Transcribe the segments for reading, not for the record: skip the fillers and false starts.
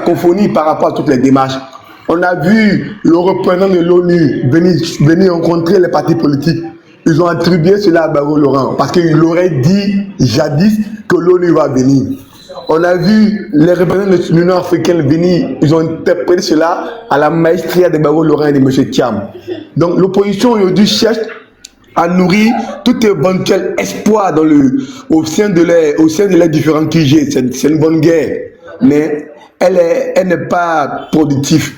cacophonie par rapport à toutes les démarches. On a vu le représentant de l'ONU venir rencontrer les partis politiques. Ils ont attribué cela à Gbagbo Laurent parce qu'il aurait dit jadis que l'ONU va venir. On a vu les représentants de l'Union africaine venir, ils ont interprété cela à la maestria de Gbagbo Laurent et de M. Thiam. Donc l'opposition aujourd'hui cherche à nourrir tout éventuel espoir au sein de les différents QG. C'est une bonne guerre, mais elle n'est pas productive.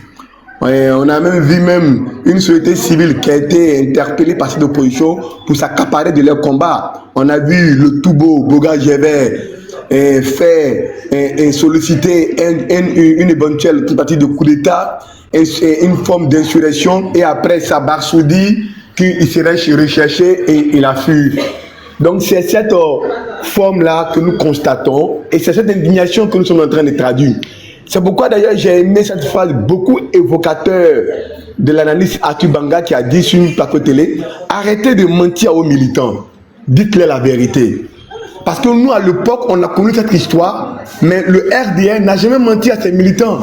Ouais, on a même vu une société civile qui a été interpellée par cette opposition pour s'accaparer de leur combat. On a vu le tout beau Boga Gévert solliciter une éventuelle tentative de coup d'État et une forme d'insurrection, et après ça barsoudi qu'il serait recherché et il a fui. Donc c'est cette forme-là que nous constatons et c'est cette indignation que nous sommes en train de traduire. C'est pourquoi d'ailleurs j'ai aimé cette phrase beaucoup évocateur de l'analyste Arthur Banga qui a dit sur une plateau télé: arrêtez de mentir aux militants, dites-leur la vérité. Parce que nous à l'époque on a connu cette histoire, mais le RDR n'a jamais menti à ses militants.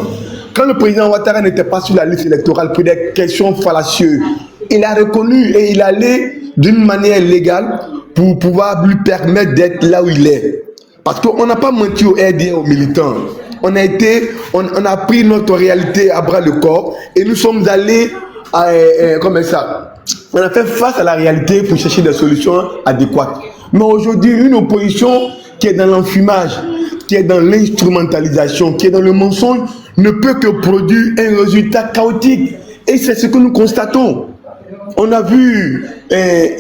Quand le président Ouattara n'était pas sur la liste électorale pour des questions fallacieuses, il a reconnu et il allait d'une manière légale pour pouvoir lui permettre d'être là où il est. Parce qu'on n'a pas menti au RDR, aux militants. On a pris notre réalité à bras le corps et nous sommes allés comment ça, on a fait face à la réalité pour chercher des solutions adéquates. Mais aujourd'hui, une opposition qui est dans l'enfumage, qui est dans l'instrumentalisation, qui est dans le mensonge, ne peut que produire un résultat chaotique. Et c'est ce que nous constatons. On a vu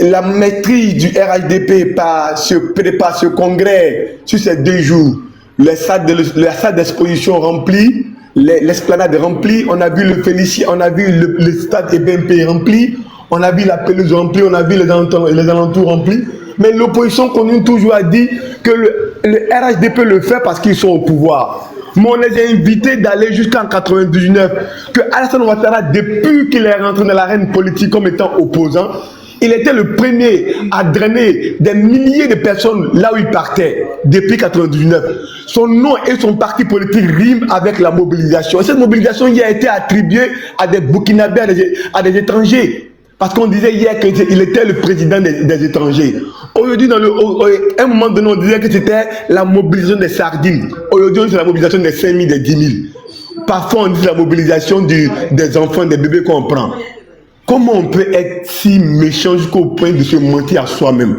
la maîtrise du RHDP par ce congrès sur ces 2 jours. Les salles d'exposition remplies, l'esplanade remplie, on a vu le stade EBMP rempli, on a vu la pelouse remplie, on a vu les alentours remplis. Mais l'opposition continue toujours à dire que le RHDP le fait parce qu'ils sont au pouvoir. Mais on les a invités d'aller jusqu'en 99, que Alassane Ouattara, depuis qu'il est rentré dans l'arène politique comme étant opposant, il était le premier à drainer des milliers de personnes là où il partait depuis 99. Son nom et son parti politique riment avec la mobilisation. Et cette mobilisation y a été attribuée à des Burkinabés, à des étrangers. Parce qu'on disait hier qu'il était le président des étrangers. Aujourd'hui, à un moment donné, on disait que c'était la mobilisation des sardines. Aujourd'hui, c'est la mobilisation des 5 000, des 10 000. Parfois, on dit la mobilisation des enfants, des bébés qu'on prend. Comment on peut être si méchant jusqu'au point de se mentir à soi-même?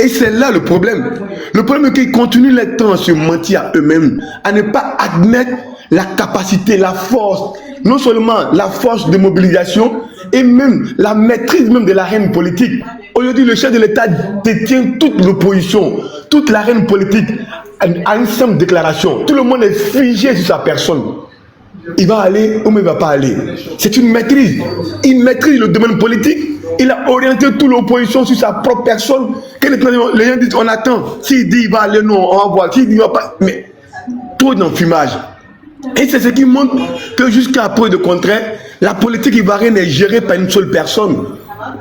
Et c'est là le problème. Le problème est qu'ils continuent les temps à se mentir à eux-mêmes, à ne pas admettre la capacité, la force, non seulement la force de mobilisation, et même la maîtrise même de l'arène politique. Aujourd'hui, le chef de l'État détient toute l'opposition, toute l'arène politique à une simple déclaration. Tout le monde est figé sur sa personne. Il va aller ou il ne va pas aller. C'est une maîtrise. Il maîtrise le domaine politique. Il a orienté toute l'opposition sur sa propre personne. Les gens disent on attend. S'il dit il va aller, non, on va voir. S'il dit il va pas. Mais trop d'enfumage. Et c'est ce qui montre que jusqu'à preuve de contraire, la politique ivoirienne est gérée par une seule personne,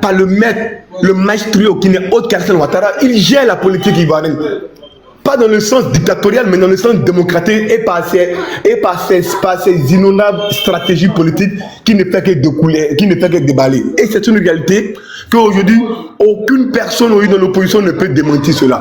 par le maître, le maestro qui n'est autre qu'Alassane Ouattara. Il gère la politique ivoirienne. Pas dans le sens dictatorial, mais dans le sens démocratique et par ces innombrables stratégies politiques qui ne fait que découler, qui ne fait que déballer. Et c'est une réalité qu'aujourd'hui, aucune personne dans l'opposition ne peut démentir cela.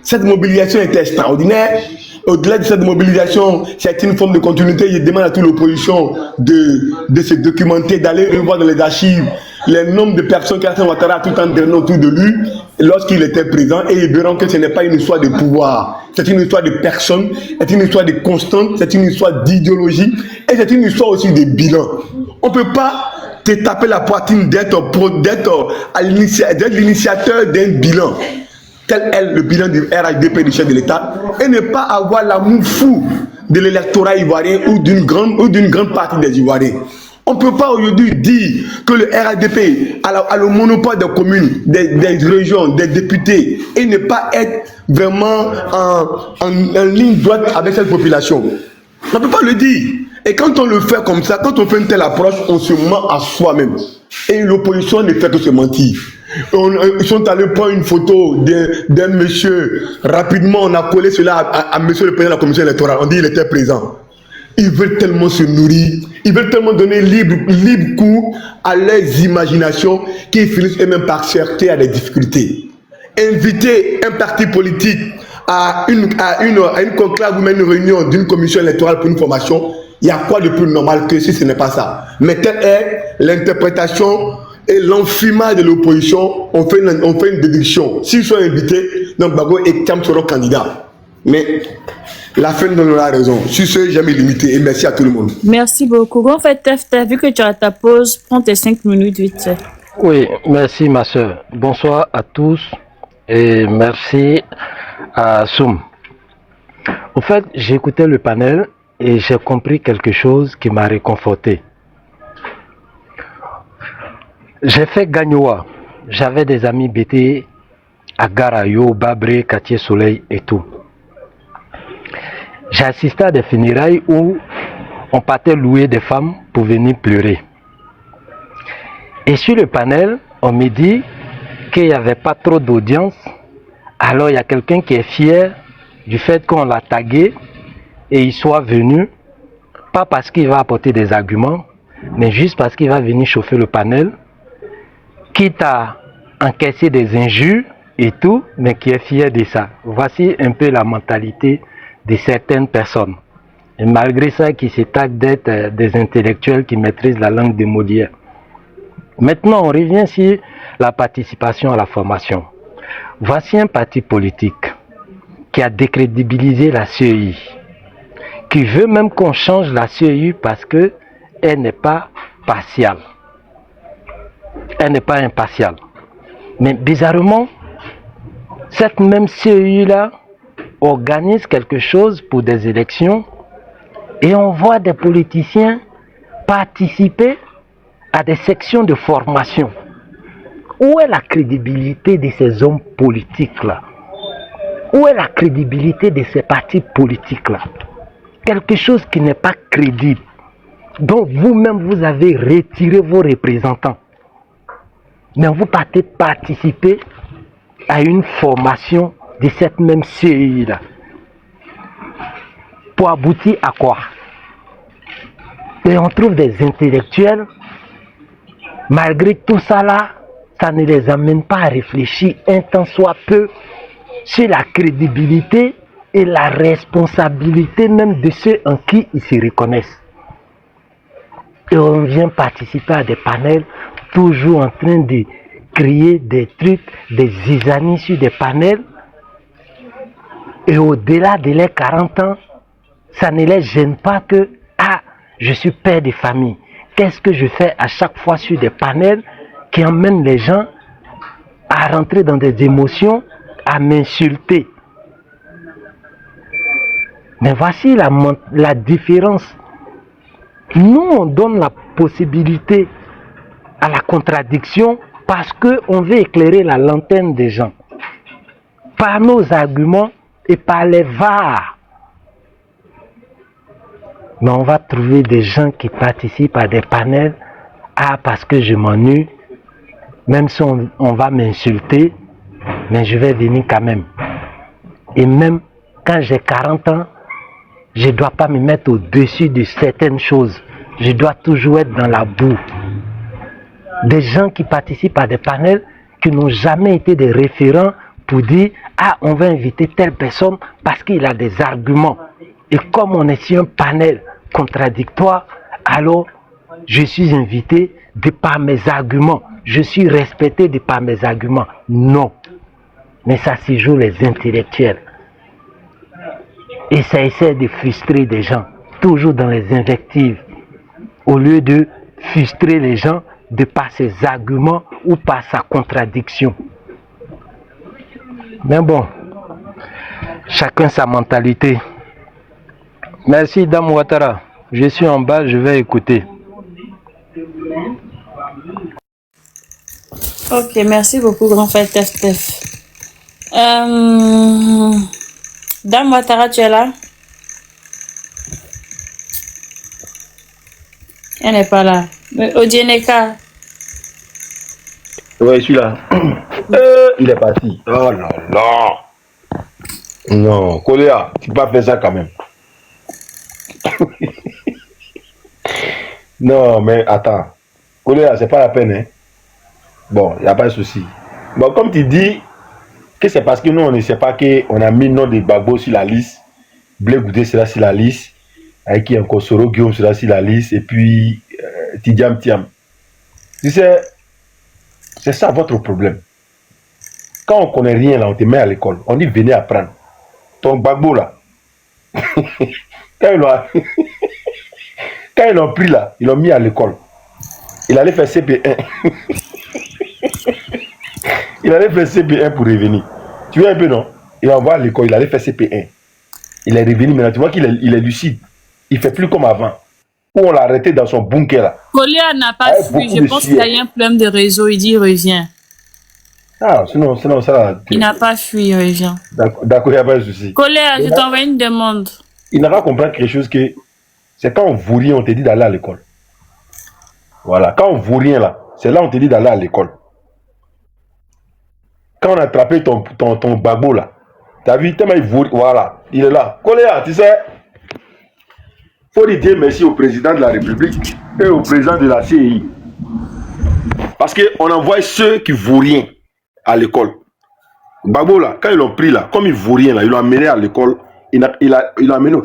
Cette mobilisation était extraordinaire. Au-delà de cette mobilisation, c'est une forme de continuité. Je demande à toute l'opposition de se documenter, d'aller revoir dans les archives les nombres de personnes qu'Alassane Ouattara a tout en dernier autour de lui lorsqu'il était présent, et ils verront que ce n'est pas une histoire de pouvoir, c'est une histoire de personnes, c'est une histoire de constante, c'est une histoire d'idéologie, et c'est une histoire aussi de bilan. On ne peut pas te taper la poitrine d'être l'initiateur d'un bilan, tel est le bilan du RHDP du chef de l'État, et ne pas avoir l'amour fou de l'électorat ivoirien ou d'une grande partie des Ivoiriens. On ne peut pas aujourd'hui dire que le RHDP a le monopole des communes, des régions, des députés, et ne pas être vraiment en ligne droite avec cette population. On ne peut pas le dire. Et quand on le fait comme ça, quand on fait une telle approche, on se ment à soi-même. Et l'opposition ne fait que se mentir. Ils sont allés prendre une photo d'un monsieur. Rapidement, on a collé cela à monsieur le président de la commission électorale. On dit qu'il était présent. ils veulent tellement se nourrir, ils veulent tellement donner libre cours à leurs imaginations qu'ils finissent eux-mêmes par se heurter à des difficultés. Inviter un parti politique à une conclave ou une réunion d'une commission électorale pour une formation, il y a quoi de plus normal que si ce n'est pas ça? Mais telle est l'interprétation et l'enfumage de l'opposition. On fait une déduction. S'ils sont invités, donc Bago et Kam seront candidats. Mais la fin nous donnera raison. Sur ce, jamais limité. Et merci à tout le monde. Merci beaucoup. En fait, Tef, vu que tu as ta pause, prends tes 5 minutes vite. Oui, merci ma soeur. Bonsoir à tous et merci à Soum. Au fait, j'ai écouté le panel et j'ai compris quelque chose qui m'a réconforté. J'ai fait Gagnoa. J'avais des amis BT à Garayo, Babré, Quartier Soleil et tout. J'ai assisté à des funérailles où on partait louer des femmes pour venir pleurer. Et sur le panel, on me dit qu'il n'y avait pas trop d'audience. Alors il y a quelqu'un qui est fier du fait qu'on l'a tagué et il soit venu, pas parce qu'il va apporter des arguments, mais juste parce qu'il va venir chauffer le panel, quitte à encaisser des injures et tout, mais qui est fier de ça. Voici un peu la mentalité de certaines personnes. Et malgré ça, qui se taguent d'être des intellectuels qui maîtrisent la langue de Molière. Maintenant, on revient sur la participation à la formation. Voici un parti politique qui a décrédibilisé la CEI, qui veut même qu'on change la CEI parce qu'elle n'est pas partiale. Elle n'est pas impartiale. Mais bizarrement, cette même CEI-là organise quelque chose pour des élections et on voit des politiciens participer à des sections de formation. Où est la crédibilité de ces hommes politiques-là? Où est la crédibilité de ces partis politiques-là? Quelque chose qui n'est pas crédible. Donc vous-même, vous avez retiré vos représentants. Mais vous partez participer à une formation de cette même CEI-là. Pour aboutir à quoi? Et on trouve des intellectuels, malgré tout ça là, ça ne les amène pas à réfléchir un tant soit peu sur la crédibilité et la responsabilité même de ceux en qui ils se reconnaissent. Et on vient participer à des panels, toujours en train de créer des trucs, des zizanies sur des panels. Et au-delà de leurs 40 ans, ça ne les gêne pas que, je suis père de famille. Qu'est-ce que je fais à chaque fois sur des panels qui emmènent les gens à rentrer dans des émotions, à m'insulter? Mais voici la différence. Nous, on donne la possibilité à la contradiction parce qu'on veut éclairer la lanterne des gens. Par nos arguments et par les VAR. Mais on va trouver des gens qui participent à des panels. Parce que je m'ennuie, même si on va m'insulter, mais je vais venir quand même. Et même quand j'ai 40 ans, je ne dois pas me mettre au-dessus de certaines choses. Je dois toujours être dans la boue. Des gens qui participent à des panels qui n'ont jamais été des référents pour dire « on va inviter telle personne parce qu'il a des arguments ». Et comme on est sur un panel contradictoire, alors je suis invité de par mes arguments. Je suis respecté de par mes arguments. Non. Mais ça se joue les intellectuels. Et ça essaie de frustrer des gens. Toujours dans les invectives. Au lieu de frustrer les gens de par ses arguments ou par sa contradiction. Mais bon. Chacun sa mentalité. Merci Dame Ouattara. Je suis en bas, je vais écouter. Ok, merci beaucoup, grand frère Tef. Dame Ouattara, tu es là? Elle n'est pas là. Mais Odieneka. Ouais, je suis là. Il est parti. Oh là là. Non, Koléa, tu peux pas faire ça quand même. Non, mais attends. Koléa, c'est pas la peine, hein. Bon, il n'y a pas de souci. Bon, comme tu dis que c'est parce que nous, on ne sait pas qu'on a mis le nom de Gbagbo sur la liste. Blé Goudé sera sur la liste. Avec qui encore Soro Guillaume sera sur la liste. Et puis, Tidiam Tiam. Tu sais, c'est ça votre problème. Quand on ne connaît rien, là, on te met à l'école. On dit, venez apprendre. Ton Gbagbo, là. Quand ils l'ont pris, là, ils l'ont mis à l'école. Il allait faire CP1. Il allait faire CP1 pour revenir. Tu vois un peu, non? Il envoie à l'école, il allait faire CP1. Il est revenu maintenant. Tu vois qu'il est lucide. Il ne fait plus comme avant. Où on l'a arrêté dans son bunker, là. Koléa n'a pas fui. Je pense qu'il y a eu un problème de réseau. Il dit il revient. Ah, sinon ça... Il n'a pas fui, il revient. D'accord, il n'y a pas de souci. Koléa, je t'envoie une demande. Il n'a pas compris quelque chose que... C'est quand on vous rien, on te dit d'aller à l'école. Voilà. Quand on vous rien, là, c'est là on te dit d'aller à l'école. Quand on a attrapé ton Gbagbo, là, t'as vu, tellement il vous... Voilà, il est là. Koléa, tu sais, faut dire merci au président de la République et au président de la CI. Parce qu'on envoie ceux qui vous rien à l'école. Gbagbo, là, quand ils l'ont pris, là, comme il vous rien, là, ils l'ont amené à l'école, il l'a amené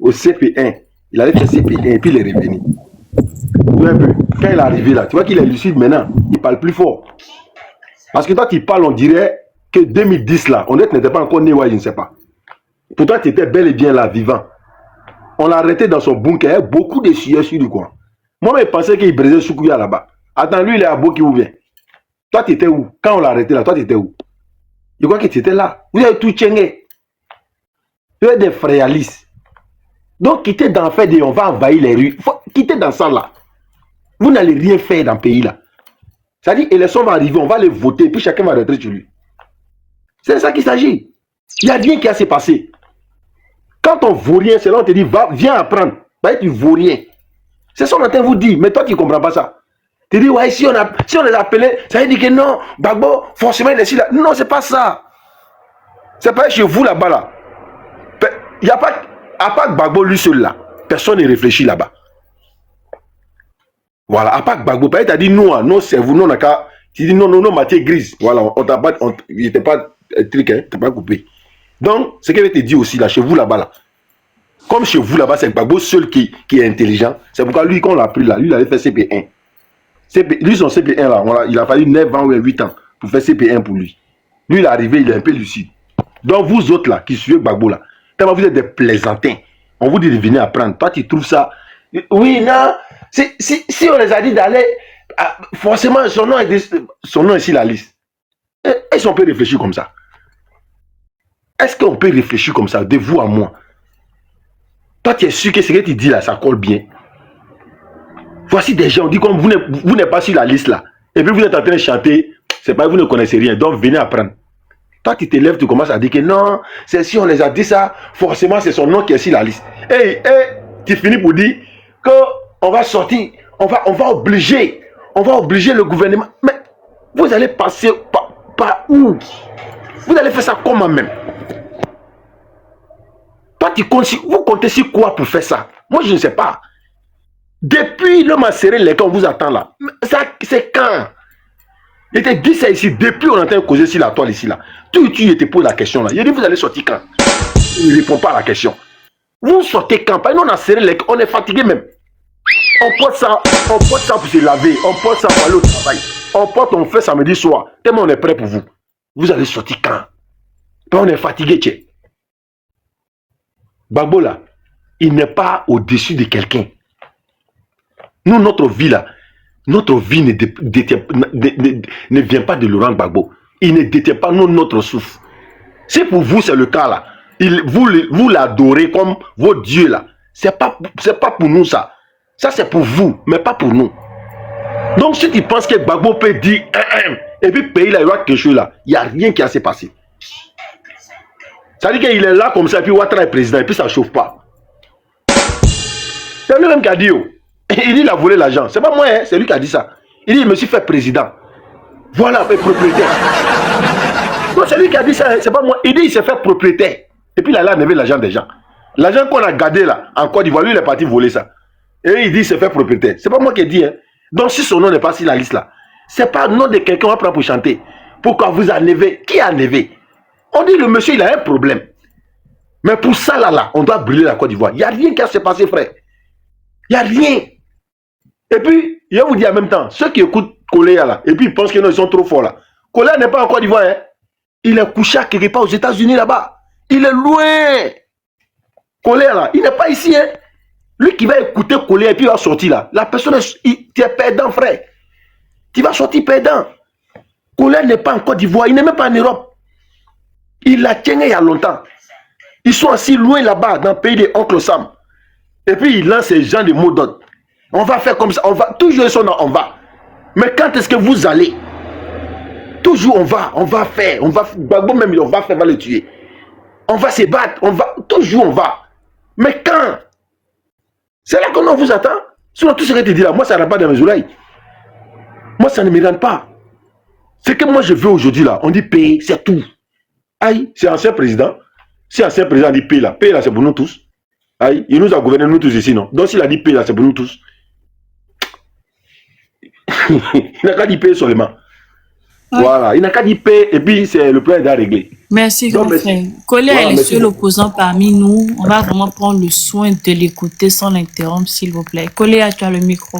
au CP1. Il allait faire CP1 et puis il est revenu. Quand il est arrivé là, tu vois qu'il est lucide maintenant, il parle plus fort. Parce que toi, tu parles, on dirait que 2010 là, on n'était pas encore né, ouais, je ne sais pas. Pourtant, tu étais bel et bien là, vivant. On l'a arrêté dans son bunker, il y a beaucoup de sujets sur du coin. Moi, je pensais qu'il brisait Soukouya là-bas. Attends, lui, il est à Boki ou bien? Toi, tu étais où? Quand on l'a arrêté là, toi, tu étais où? Je crois que tu étais là. Vous avez tout tchéngé. Vous êtes des fréalistes. Donc, quittez dans le fait de on va envahir les rues. Faut quitter dans ça là. Vous n'allez rien faire dans le pays là. C'est-à-dire, élection va arriver, on va les voter, puis chacun va rentrer chez lui. C'est de ça qu'il s'agit. Il n'y a rien qui a se passé. Quand on ne vaut rien, c'est là on te dit, viens apprendre. Bah, tu ne vaux rien. C'est ça qu'on entend vous dire, mais toi tu ne comprends pas ça. Tu dis, ouais, si on les appelait, ça veut dire que non, Gbagbo, forcément il est ici là. Non, c'est pas ça. C'est pas chez vous là-bas là. Il n'y a pas, à part Gbagbo lui seul là, personne ne réfléchit là-bas. Voilà, à part Gbagbo, tu as dit non, non, c'est vous, non, tu dis non, matière grise. Voilà, il n'était pas truc, hein, t'es pas coupé. Donc, ce que je te dire aussi là, chez vous là-bas là, comme chez vous là-bas, c'est Gbagbo seul qui est intelligent. C'est pourquoi lui, quand on l'a pris là, lui, il avait fait CP1. Lui, son CP1 là, voilà, il a fallu 9 ans ou 8 ans pour faire CP1 pour lui. Lui, il est arrivé, il est un peu lucide. Donc, vous autres là, qui suivez Gbagbo là, tellement vous êtes des plaisantins, on vous dit de venir apprendre. Toi, tu trouves ça. Oui, non. Si on les a dit d'aller, forcément, son nom est sur la liste. Est-ce qu'on peut réfléchir comme ça? Est-ce qu'on peut réfléchir comme ça, de vous à moi? Toi, tu es sûr que ce que tu dis là, ça colle bien. Voici des gens, on dit comme vous n'êtes pas sur la liste là. Et puis vous êtes en train de chanter, c'est pas vous ne connaissez rien, donc venez apprendre. Toi, tu te lèves, tu commences à dire que non, c'est si on les a dit ça, forcément, c'est son nom qui est sur la liste. Et tu finis pour dire qu'on va sortir, on va obliger le gouvernement. Mais vous allez passer par où? Vous allez faire ça comment même? Toi, vous comptez sur quoi pour faire ça? Moi, je ne sais pas. Depuis l'homme a serré les camps, on vous attend là. Ça, c'est quand? Il te dit ça ici, depuis on entend causer sur la toile ici là. Tu te poses la question là. Il dit, vous allez sortir quand? Il ne répond pas à la question. Vous sortez quand? Nous, on a serré les camps, on est fatigué même. On porte ça pour se laver, on porte ça pour aller au travail. On fait samedi soir. Tellement on est prêt pour vous. Vous allez sortir quand? On est fatigué, tiens. Gbagbo là, il n'est pas au-dessus de quelqu'un. Nous, notre vie là, notre vie ne vient pas de Laurent Gbagbo. Il ne détient pas notre souffle. Si pour vous c'est le cas là, vous l'adorez comme votre Dieu là. C'est pas pour nous ça. Ça c'est pour vous, mais pas pour nous. Donc si tu penses que Gbagbo peut dire et puis pays là, il y aura quelque chose là, il n'y a rien qui a se passé. Ça veut dire qu'il est là comme ça, et puis Ouattara est président, et puis ça ne chauffe pas. C'est lui-même qui a dit, oh. Il dit il a volé l'argent. C'est pas moi, hein, c'est lui qui a dit ça. Il dit, je me suis fait président. Voilà, et propriétaire. Non, c'est lui qui a dit ça, c'est pas moi. Il dit, il s'est fait propriétaire. Et puis il a enlevé l'argent des gens. L'argent qu'on a gardé là, en Côte d'Ivoire, lui, il est parti voler ça. Et il dit c'est fait propriétaire. C'est pas moi qui ai dit. Hein. Donc si son nom n'est pas sur la liste là, c'est pas le nom de quelqu'un qu'on va prendre pour chanter. Pourquoi vous enlevez? Qui a enlevé? On dit le monsieur il a un problème. Mais pour ça là, on doit brûler la Côte d'Ivoire. Il n'y a rien qui s'est passé, frère. Il n'y a rien. Et puis, je vous dis en même temps, ceux qui écoutent Koléa là, et puis ils pensent qu'ils sont trop forts là. Koléa n'est pas en Côte d'Ivoire. Hein. Il est couché quelque part aux États-Unis là-bas. Il est loin. Koléa là, il n'est pas ici. Hein. Lui qui va écouter Koléa et puis il va sortir là. La personne, tu es perdant, frère. Tu vas sortir perdant. Koléa n'est pas en Côte d'Ivoire. Il n'est même pas en Europe. Il l'a tenu il y a longtemps. Ils sont assis loin là-bas, dans le pays des oncles Sam. Et puis, ils lancent ces gens de mots d'ordre. On va faire comme ça, on va. Toujours, ils sont dans on va. Mais quand est-ce que vous allez? Toujours, on va faire. On va, même, on va faire, on va le tuer. On va se battre, on va. Toujours, on va. Mais quand? C'est là qu'on vous attend. Sinon, tout ce que tu dis là, moi, ça n'a pas dans mes oreilles. Moi, ça ne me rend pas. Ce que moi, je veux aujourd'hui là, on dit payer, c'est tout. Aïe, c'est ancien président. Si ancien président dit paye là, c'est pour nous tous. Aïe, il nous a gouverné nous tous ici, non? Donc s'il a dit paye là, c'est pour nous tous. Il n'a qu'à dire paye seulement. Ouais. Voilà, il n'a qu'à dire paye et puis c'est le plan est à régler. Merci, grand frère. Koléa est le seul opposant parmi nous. On va vraiment prendre le soin de l'écouter sans l'interrompre, s'il vous plaît. Koléa, tu as le micro.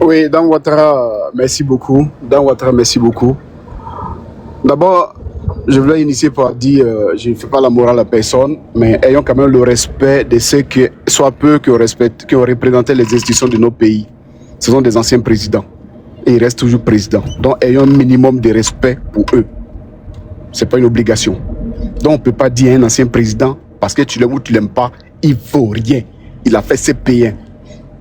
Oui, Dan Ouattara, merci beaucoup. Dan Ouattara, merci beaucoup. D'abord, je voulais initier par dire, je ne fais pas la morale à personne, mais ayons quand même le respect de ceux qui, soit peu, qui ont représenté les institutions de nos pays. Ce sont des anciens présidents. Et ils restent toujours présidents. Donc, ayons un minimum de respect pour eux. Ce n'est pas une obligation. Donc, on ne peut pas dire à un ancien président, parce que tu l'aimes ou tu ne l'aimes pas, il ne vaut rien. Il a fait ses pays.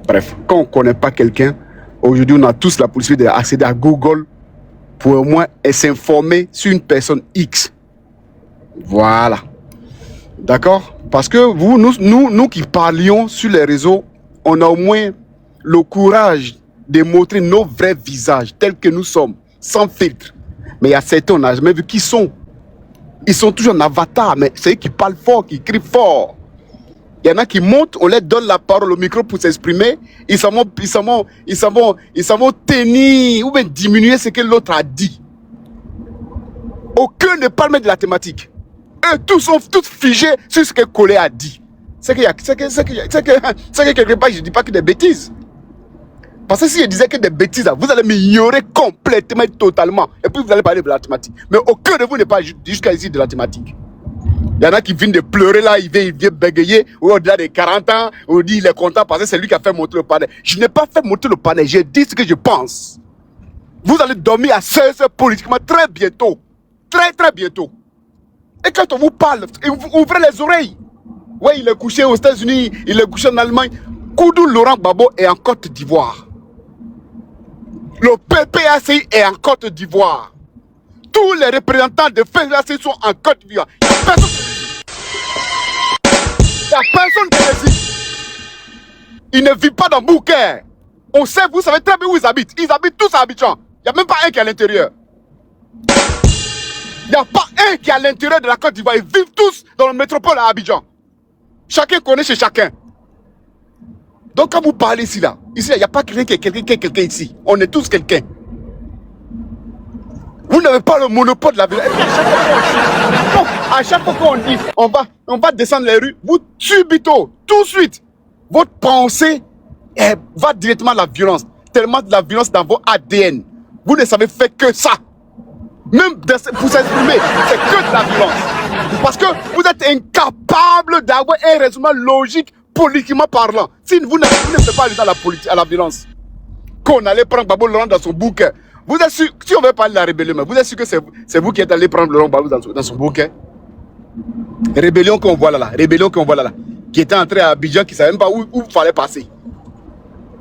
Bref, quand on ne connaît pas quelqu'un, aujourd'hui, on a tous la possibilité d'accéder à Google pour au moins s'informer sur une personne X. Voilà. D'accord? Parce que nous qui parlions sur les réseaux, on a au moins le courage de montrer nos vrais visages tels que nous sommes, sans filtre. Mais il y a certains, on n'a jamais vu qui sont. Ils sont toujours en avatar, mais c'est eux qui parlent fort, qui crient fort. Il y en a qui montent, on leur donne la parole au micro pour s'exprimer. Ils s'en vont tenir ou bien diminuer ce que l'autre a dit. Aucun ne parle même de la thématique. Eux, tous sont tous figés sur ce que Koléa a dit. C'est que quelque part, je ne dis pas que des bêtises. Parce que si je disais que des bêtises, vous allez m'ignorer complètement, totalement. Et puis vous allez parler de la thématique. Mais aucun de vous n'est pas jusqu'à ici de la thématique. Il y en a qui viennent de pleurer là, il vient bégayer, ou au-delà de 40 ans, on dit il est content parce que c'est lui qui a fait monter le panel. Je n'ai pas fait monter le panel, j'ai dit ce que je pense. Vous allez dormir à 16 heures politiquement très bientôt. Très très bientôt. Et quand on vous parle, ouvrez les oreilles. Oui, il est couché aux États-Unis, il est couché en Allemagne. Koudou Laurent Gbagbo est en Côte d'Ivoire. Le PPACI est en Côte d'Ivoire. Tous les représentants de FENAC sont en Côte d'Ivoire. Il n'y a personne qui les dit. Ils ne vivent pas dans Bouquet. On sait, vous savez très bien où ils habitent. Ils habitent tous à Abidjan. Il n'y a même pas un qui est à l'intérieur. Il n'y a pas un qui est à l'intérieur de la Côte d'Ivoire. Ils vivent tous dans le métropole à Abidjan. Chacun connaît chez chacun. Donc quand vous parlez ici, il n'y a pas quelqu'un qui est quelqu'un ici. On est tous quelqu'un. Vous n'avez pas le monopole de la vie. À chaque fois qu'on dit, on va descendre les rues, vous subito, tout de suite, votre pensée va directement à la violence. Tellement de la violence dans vos ADN. Vous ne savez faire que ça. Même pour s'exprimer, c'est que de la violence. Parce que vous êtes incapable d'avoir un raisonnement logique, politiquement parlant. Si vous ne faites pas aller dans la politique, à la violence. Qu'on allait prendre Gbagbo Laurent dans son bouquin. Vous êtes sûr, si on veut parler de la rébellion, vous êtes sûr que c'est vous qui êtes allé prendre Laurent Gbagbo dans son bouquin? Rébellion qu'on voit là, qui était entré à Abidjan, qui ne savait même pas où il fallait passer.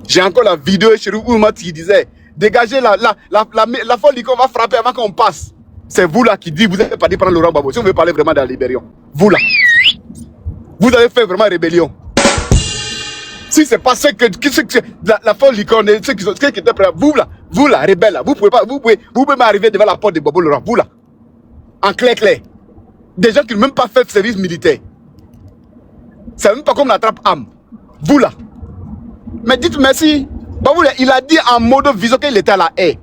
J'ai encore la vidéo chez Oumat qui disait, dégagez la folie qu'on va frapper avant qu'on passe. C'est vous là qui dites, vous n'êtes pas dit prendre Laurent Gbagbo. Si on veut parler vraiment de la rébellion, vous là, vous avez fait vraiment rébellion. Si c'est pas ce que la folle licorne, ceux qui étaient prêts, vous là, rebelle là, vous pouvez m'arriver devant la porte de Gbagbo Laurent, vous là, en clair. Des gens qui n'ont même pas fait de service militaire. C'est même pas comme la trappe âme. Vous là. Mais dites merci. Babou, il a dit en mode vision qu'il était à la haie.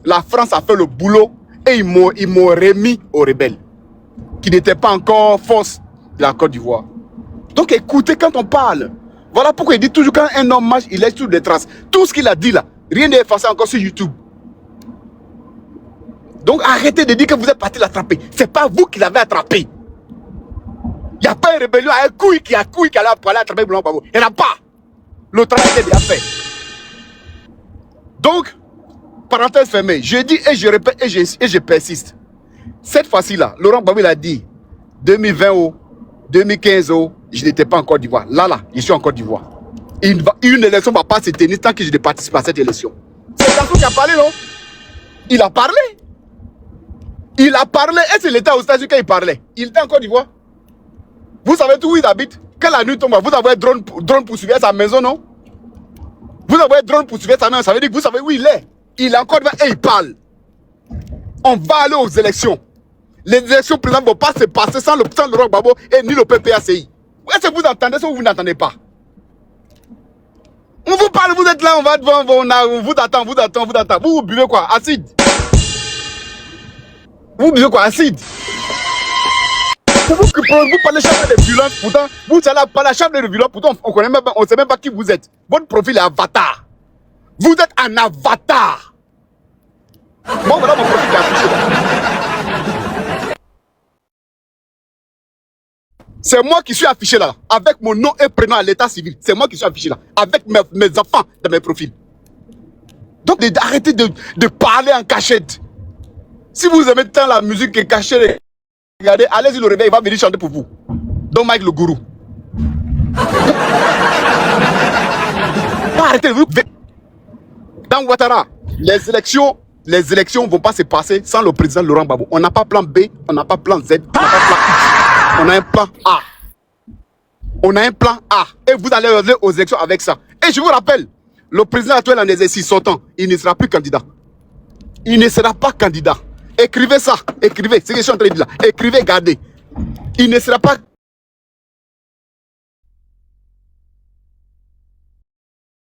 La France a fait le boulot et ils m'ont remis aux rebelles. Qui n'étaient pas encore force de la Côte d'Ivoire. Donc écoutez quand on parle. Voilà pourquoi il dit toujours quand un homme marche, il laisse toutes les traces. Tout ce qu'il a dit là, rien n'est effacé encore sur YouTube. Donc arrêtez de dire que vous êtes parti l'attraper. C'est pas vous qui l'avez attrapé. Il n'y a pas une rébellion à un couille qui allait attraper Laurent Gbagbo. Il n'y en a pas. Le travail était déjà fait. Donc, parenthèse fermée, je dis et je répète et je persiste. Cette fois-ci là, Laurent Gbagbo a dit 2020 2015 je n'étais pas en Côte d'Ivoire. Là, je suis en Côte d'Ivoire. Une élection ne va pas se tenir tant que je ne participe pas à cette élection. C'est Gaston qui a parlé, non? Il a parlé. Il a parlé. Et c'est l'État aux États-Unis quand il parlait. Il était en Côte d'Ivoire. Vous savez tout où il habite. Quand la nuit tombe, vous avez un drone pour suivre sa maison, non? Vous avez un drone pour suivre sa maison. Ça veut dire que vous savez où il est. Il est en Côte d'Ivoire et il parle. On va aller aux élections. Les élections présidentielles ne vont pas se passer sans Laurent Gbagbo et ni le PPACI. Est-ce que vous entendez ça ou vous n'entendez pas? On vous parle, vous êtes là, on va devant, on vous attend. Vous buvez quoi? Acide. Vous buvez quoi? Acide. C'est vous qui vous parlez chambre de violence, pourtant, vous allez parler à chambre de violence, pourtant, on ne sait même pas qui vous êtes. Votre profil est avatar. Vous êtes un avatar. Moi, voilà mon profil qui est affiché là. C'est moi qui suis affiché là, avec mon nom et prénom à l'état civil. C'est moi qui suis affiché là, avec mes enfants dans mes profils. Donc, arrêtez de parler en cachette. Si vous aimez tant la musique et cachée, regardez, allez-y le réveil, il va venir chanter pour vous. Donc, Mike le gourou. Arrêtez, vous. Dans Ouattara, les élections ne vont pas se passer sans le président Laurent Gbagbo. On n'a pas plan B, on n'a pas plan Z, on n'a pas plan X. On a un plan A. On a un plan A. Et vous allez aller aux élections avec ça. Et je vous rappelle, le président actuel en exercice sortant, il ne sera plus candidat. Il ne sera pas candidat. Écrivez ça. Écrivez. C'est ce que je suis en train de dire là. Écrivez, gardez. Il ne sera pas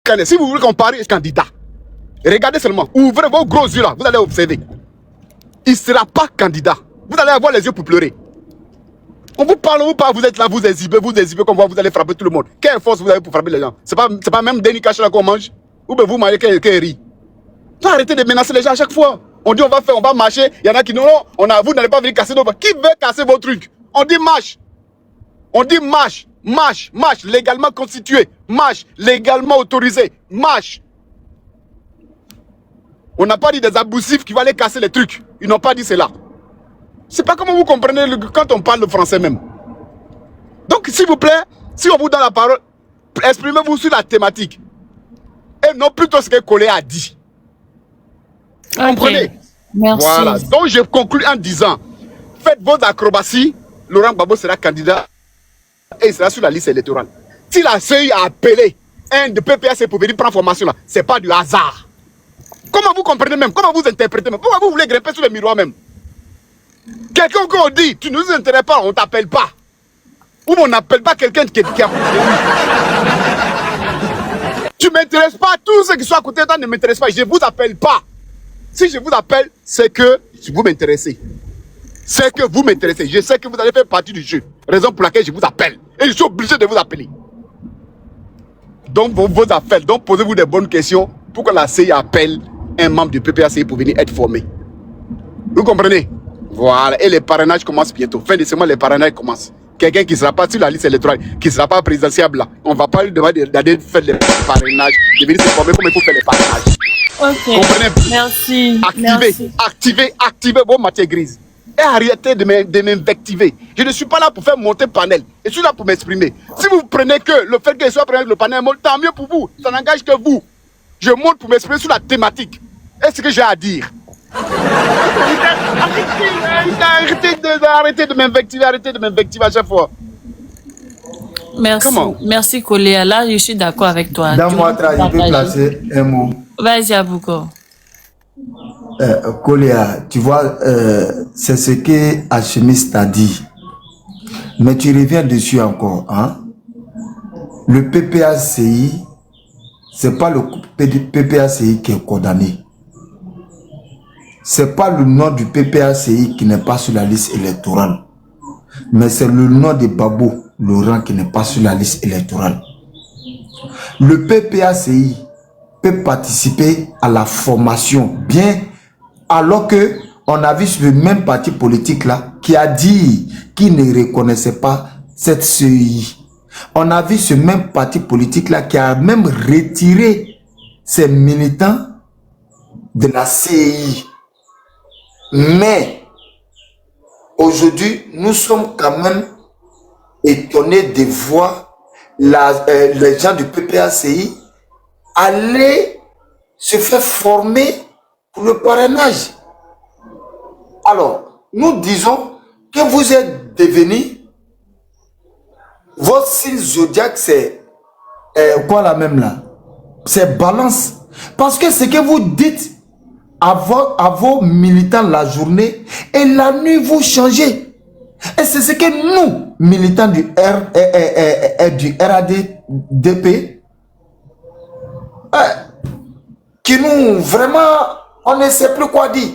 candidat. Si vous voulez comparer candidat, regardez seulement. Ouvrez vos gros yeux là. Vous allez observer. Il ne sera pas candidat. Vous allez avoir les yeux pour pleurer. On vous parle, vous êtes là, vous exhibez comme vous allez frapper tout le monde. Quelle force vous avez pour frapper les gens? C'est pas même Denis Kachela qu'on mange? Ou bien vous mangez quelqu'un rit? Arrêtez de menacer les gens à chaque fois. On dit on va marcher. Il y en a qui non, vous n'allez pas venir casser nos... Qui veut casser vos trucs? On dit marche. On dit marche, légalement constitué. Marche, légalement autorisé. Marche. On n'a pas dit des abusifs qui vont aller casser les trucs. Ils n'ont pas dit cela. C'est pas comment vous comprenez quand on parle le français même. Donc, s'il vous plaît, si on vous donne la parole, exprimez-vous sur la thématique. Et non plutôt ce que Collé a dit. Vous comprenez? Merci. Voilà. Donc, je conclue en disant, faites vos acrobaties, Laurent Gbagbo sera candidat et il sera sur la liste électorale. Si la CEI a appelé un de PPAC pour venir prendre formation là, c'est pas du hasard. Comment vous comprenez même? Comment vous interprétez même? Pourquoi vous voulez grimper sur le miroir même? Quelqu'un qu'on dit, tu ne nous intéresses pas, on ne t'appelle pas. Ou on n'appelle pas quelqu'un qui a côté de lui. Tu ne m'intéresses pas, tous ceux qui sont à côté de toi ne m'intéressent pas, je ne vous appelle pas. Si je vous appelle, c'est que vous m'intéressez. C'est que vous m'intéressez. Je sais que vous allez faire partie du jeu. Raison pour laquelle je vous appelle. Et je suis obligé de vous appeler. Donc, vos appels, donc posez-vous des bonnes questions pour que la CI appelle un membre du PPACI pour venir être formé. Vous comprenez? Voilà, et les parrainages commencent bientôt. Fin de ce mois, les parrainages commencent. Quelqu'un qui ne sera pas sur la liste électorale, qui ne sera pas présidentiable là, on ne va pas lui demander d'aller faire les parrainages, de venir se former comme il faut faire les parrainages. Ok, comprenez? merci. Activez vos matières grises. Et arrêtez de m'invectiver. Je ne suis pas là pour faire monter panel. Je suis là pour m'exprimer. Si vous prenez que le fait que je sois présent le panel, tant mieux pour vous. Ça n'engage que vous. Je monte pour m'exprimer sur la thématique. Et ce que j'ai à dire. Arrêtez de m'invectiver à chaque fois. Merci. Comment? Merci, Collé. Là, je suis d'accord avec toi. Dans moi, je peux placer un mot. Vas-y, Abouko. Koléa, tu vois, c'est ce que Hachimiste t'a dit. Mais tu reviens dessus encore. Hein? le PPACI, c'est pas le PPACI qui est condamné. C'est pas le nom du PPACI qui n'est pas sur la liste électorale. Mais c'est le nom de Gbagbo Laurent qui n'est pas sur la liste électorale. Le PPACI peut participer à la formation, bien, alors que on a vu ce même parti politique là qui a dit qu'il ne reconnaissait pas cette CEI. On a vu ce même parti politique là qui a même retiré ses militants de la CEI. Mais aujourd'hui, nous sommes quand même étonnés de voir les gens du PPACI aller se faire former pour le parrainage. Alors, nous disons que vous êtes devenus, votre signe zodiaque, c'est quoi la même là? C'est balance. Parce que ce que vous dites à vos militants la journée et la nuit, vous changez. Et c'est ce que nous, militants du RADDP, qui nous, vraiment, on ne sait plus quoi dire.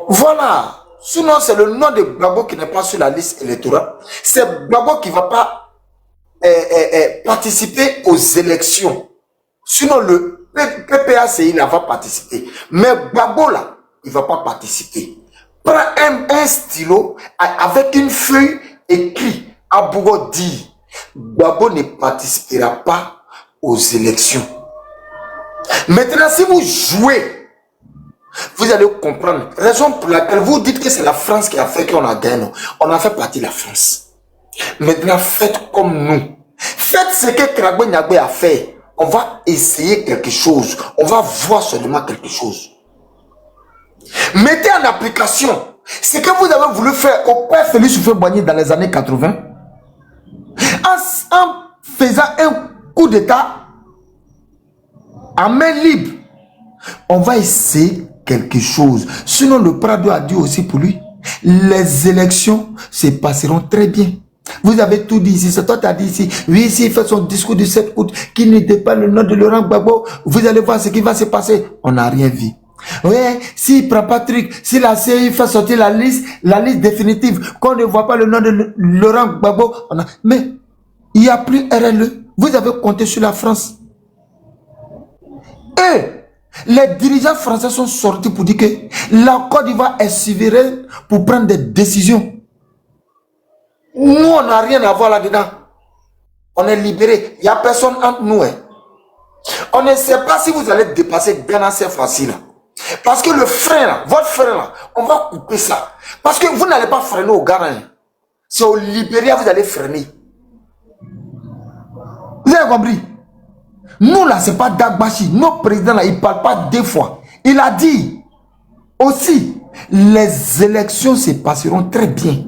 Voilà. Sinon, c'est le nom de Gbagbo qui n'est pas sur la liste électorale. C'est Gbagbo qui ne va pas participer aux élections. Sinon, le PPACI va participer. Mais Gbagbo, là, il ne va pas participer. Prends un stylo avec une feuille écrit à Bougo dit Gbagbo ne participera pas aux élections. Maintenant, si vous jouez, vous allez comprendre. Raison pour laquelle vous dites que c'est la France qui a fait qu'on a gagné. On a fait partie de la France. Maintenant, faites comme nous. Faites ce que Kragbe Nyagbe a fait. On va essayer quelque chose. On va voir seulement quelque chose. Mettez en application ce que vous avez voulu faire au père Félix Houphouët-Boigny dans les années 80. En faisant un coup d'état en main libre. On va essayer quelque chose. Sinon, le Prado a dit aussi pour lui, les élections se passeront très bien. Vous avez tout dit ici. C'est toi qui as dit ici. Oui, ici, il fait son discours du 7 août qui n'était pas le nom de Laurent Gbagbo. Vous allez voir ce qui va se passer. On n'a rien vu. Oui, s'il ne prend pas de truc, si la CEI fait sortir la liste définitive, qu'on ne voit pas le nom de Laurent Gbagbo, mais il n'y a plus RLE. Vous avez compté sur la France. Et les dirigeants français sont sortis pour dire que la Côte d'Ivoire est souveraine pour prendre des décisions. Nous, on n'a rien à voir là-dedans. On est libérés. Il n'y a personne entre nous. Hein. On ne sait pas si vous allez dépasser Ghana, c'est facile. Parce que le frein, là, votre frein, là, on va couper ça. Parce que vous n'allez pas freiner au Ghana. Hein. C'est au Libéria que vous allez freiner. Vous avez compris? Nous, là, ce n'est pas Dagbashi. Nos présidents, là, ils ne parlent pas deux fois. Il a dit aussi, les élections se passeront très bien.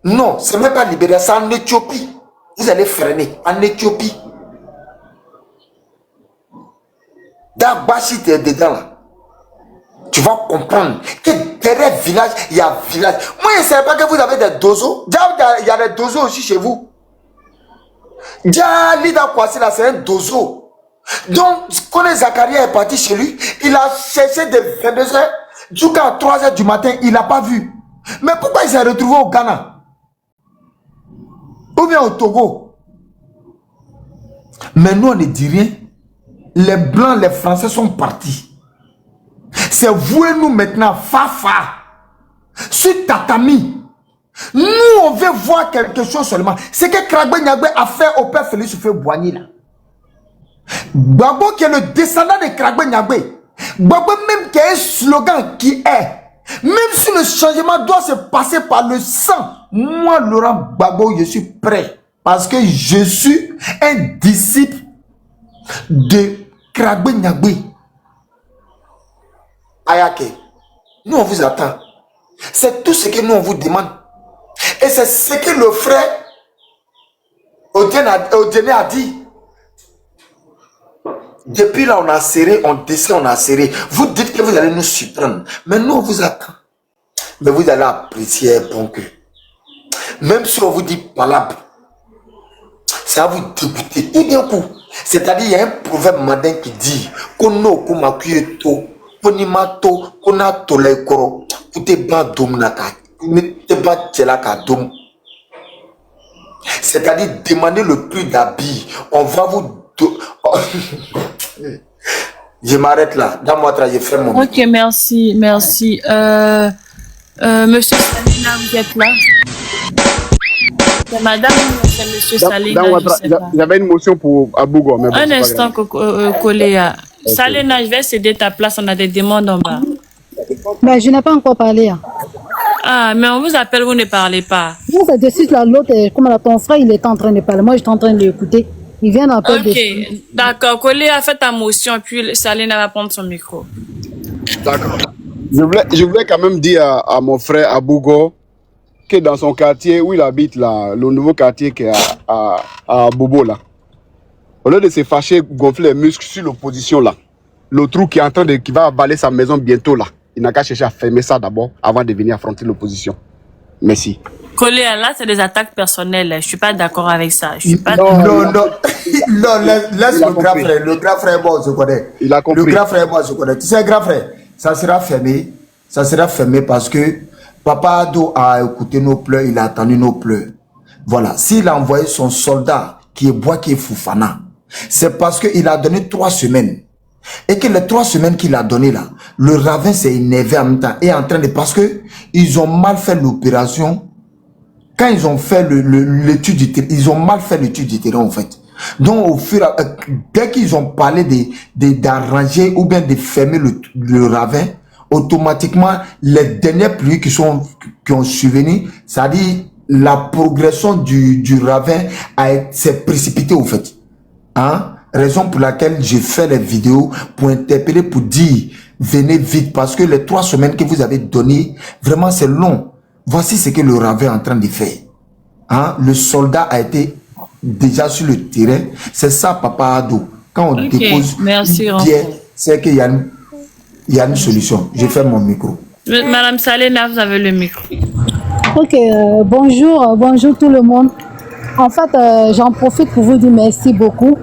Non, ce n'est même pas Libéria, c'est en Éthiopie. Vous allez freiner en Éthiopie. Dagbashi, tu es dedans, là. Tu vas comprendre que derrière village, il y a village. Moi, je ne savais pas que vous avez des dozos. Il y a des dozos aussi chez vous. Déjà, Lida Kwasi là, c'est un dozo. Donc, quand Zakaria est parti chez lui, il a cherché de 22h jusqu'à 3h du matin, il n'a pas vu. Mais pourquoi il s'est retrouvé au Ghana? Ou bien au Togo? Mais nous, on ne dit rien. Les Blancs, les Français sont partis. C'est vous et nous maintenant, Fafa. Sur tatami. Nous, on veut voir quelque chose seulement. C'est que Kragbe Nyagbe a fait au père Félix Houphouët-Boigny là. Gbagbo qui est le descendant de Kragbe Nyagbe. Gbagbo même qui a un slogan qui est, même si le changement doit se passer par le sang, moi Laurent Gbagbo, je suis prêt. Parce que je suis un disciple de Kragbe Nyagbe. Ayake, nous on vous attend. C'est tout ce que nous on vous demande. Et c'est ce que le frère Odiene a dit. Depuis là, on a serré, on descend, on a serré. Vous dites que vous allez nous surprendre. Mais nous, on vous attend. Mais vous allez apprécier un bon cœur. Même si on vous dit palabre, ça va vous dégoûter tout d'un coup. C'est-à-dire, il y a un proverbe mandin qui dit Kono kumakuyeto, konimato, konato laikoro, kute ban domnaka, kute ban tchelaka dom. C'est-à-dire, demandez le prix d'habit. On va vous. Je m'arrête là. Dans moi, je fais mon. Ok, merci, merci. Monsieur Salina, vous êtes là? C'est madame ou c'est monsieur Salina? J'avais une motion pour Abougo. Mais bon, un instant, Koléa. Salina, je vais céder ta place. On a des demandes en bas. Mais je n'ai pas encore parlé. Ah, mais on vous appelle, vous ne parlez pas. Non, c'est de suite là, l'autre, comme ton frère, il est en train de parler. Moi, j'étais en train de l'écouter. Il vient d'appeler. Ok, d'accord. Koléa, fait ta motion, puis Salina va prendre son micro. D'accord. Je voulais quand même dire à mon frère Abougo que dans son quartier où il habite, là, le nouveau quartier qui est à Bobo, là, au lieu de se fâcher, gonfler les muscles sur l'opposition, là, le trou qui est en train de, qui va avaler sa maison bientôt, là, il n'a qu'à chercher à fermer ça d'abord avant de venir affronter l'opposition. Merci. Koléa, là, c'est des attaques personnelles. Je suis pas d'accord avec ça. Je suis pas Non, laisse le grand frère. Le grand frère, bon, je connais. Il a compris. Le grand frère, moi, je connais. Tu sais, grand frère, ça sera fermé. Ça sera fermé parce que Papa Ado a écouté nos pleurs, il a attendu nos pleurs. Voilà. S'il a envoyé son soldat qui est bois, qui est Foufana, c'est parce qu'il a donné 3 semaines. Et que les 3 semaines qu'il a donné là, le ravin s'est énervé en même temps et en train de, parce que ils ont mal fait l'opération. Quand ils ont fait l'étude du terrain, ils ont mal fait l'étude du terrain en fait. Donc au fur et à dès qu'ils ont parlé d'arranger ou bien de fermer le ravin, automatiquement les dernières pluies qui ont survenu, c'est-à-dire la progression du ravin s'est précipitée au fait. Hein? Raison pour laquelle j'ai fait les vidéos pour interpeller, pour dire venez vite parce que les 3 semaines que vous avez données, vraiment c'est long. Voici ce que le ravin est en train de faire. Hein? Le soldat a été déjà sur le terrain. C'est ça, Papa Ado. Quand on dépose merci, une pierre, c'est qu'il y a une solution. Je ferme mon micro. Madame Salina, vous avez le micro. Ok, bonjour tout le monde. En fait, j'en profite pour vous dire merci beaucoup.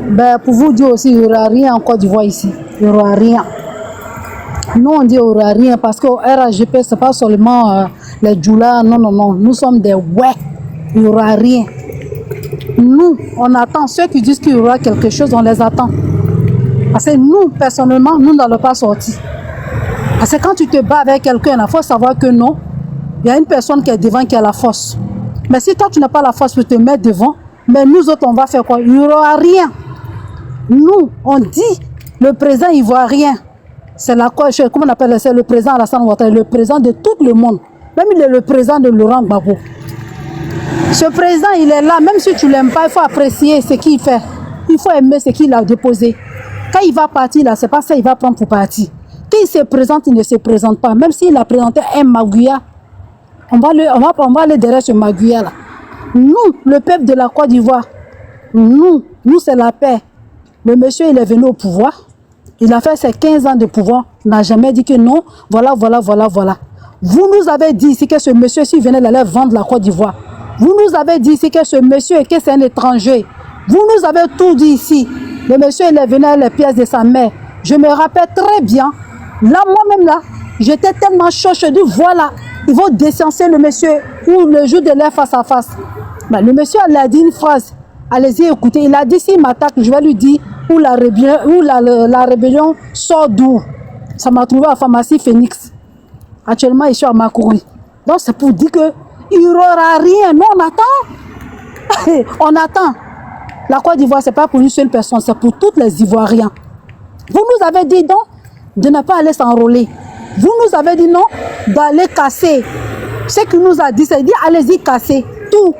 Ben, pour vous dire aussi, il n'y aura rien en Côte d'Ivoire ici. Il n'y aura rien. Nous, on dit qu'il n'y aura rien parce qu'au RAGP, ce n'est pas seulement les djoulas. Non. Nous sommes des ouais. Il n'y aura rien. Nous, on attend. Ceux qui disent qu'il y aura quelque chose, on les attend. Parce que nous, personnellement, nous n'allons pas sortir. Parce que quand tu te bats avec quelqu'un, il faut savoir que non, il y a une personne qui est devant qui a la force. Mais si toi, tu n'as pas la force pour te mettre devant, mais nous autres, on va faire quoi? Il n'y aura rien. Nous, on dit, le président ivoirien, c'est la quoi, comment on appelle, c'est le président Alassane Ouattara, le président de tout le monde. Même il est le président de Laurent Gbagbo. Ce président, il est là, même si tu ne l'aimes pas, il faut apprécier ce qu'il fait. Il faut aimer ce qu'il a déposé. Quand il va partir, là, c'est pas ça qu'il va prendre pour partir. Quand il se présente, il ne se présente pas. Même s'il a présenté un Maguya, on va aller derrière ce Maguya là. Nous, le peuple de la Côte d'Ivoire, nous c'est la paix. Le monsieur, il est venu au pouvoir. Il a fait ses 15 ans de pouvoir. Il n'a jamais dit que non. Voilà. Vous nous avez dit ici que ce monsieur, s'il venait d'aller vendre la Côte d'Ivoire. Vous nous avez dit ici que ce monsieur, que c'est un étranger. Vous nous avez tout dit ici. Le monsieur, il est venu avec les pièces de sa mère. Je me rappelle très bien. Là, moi-même, là, j'étais tellement chaud. Je dis, voilà, ils vont décenser le monsieur ou le jour de leur face à face. Mais le monsieur, il a dit une phrase. Allez-y, écoutez. Il a dit, s'il m'attaque, je vais lui dire où la rébellion sort d'où. Ça m'a trouvé à la pharmacie Phoenix. Actuellement, je suis à Makuri. Donc, c'est pour dire que il n'y aura rien. Non, on attend. On attend. La Côte d'Ivoire, ce n'est pas pour une seule personne, c'est pour tous les Ivoiriens. Vous nous avez dit non de ne pas aller s'enrôler. Vous nous avez dit non d'aller casser. Ce qu'il nous a dit, c'est dit allez-y casser tout.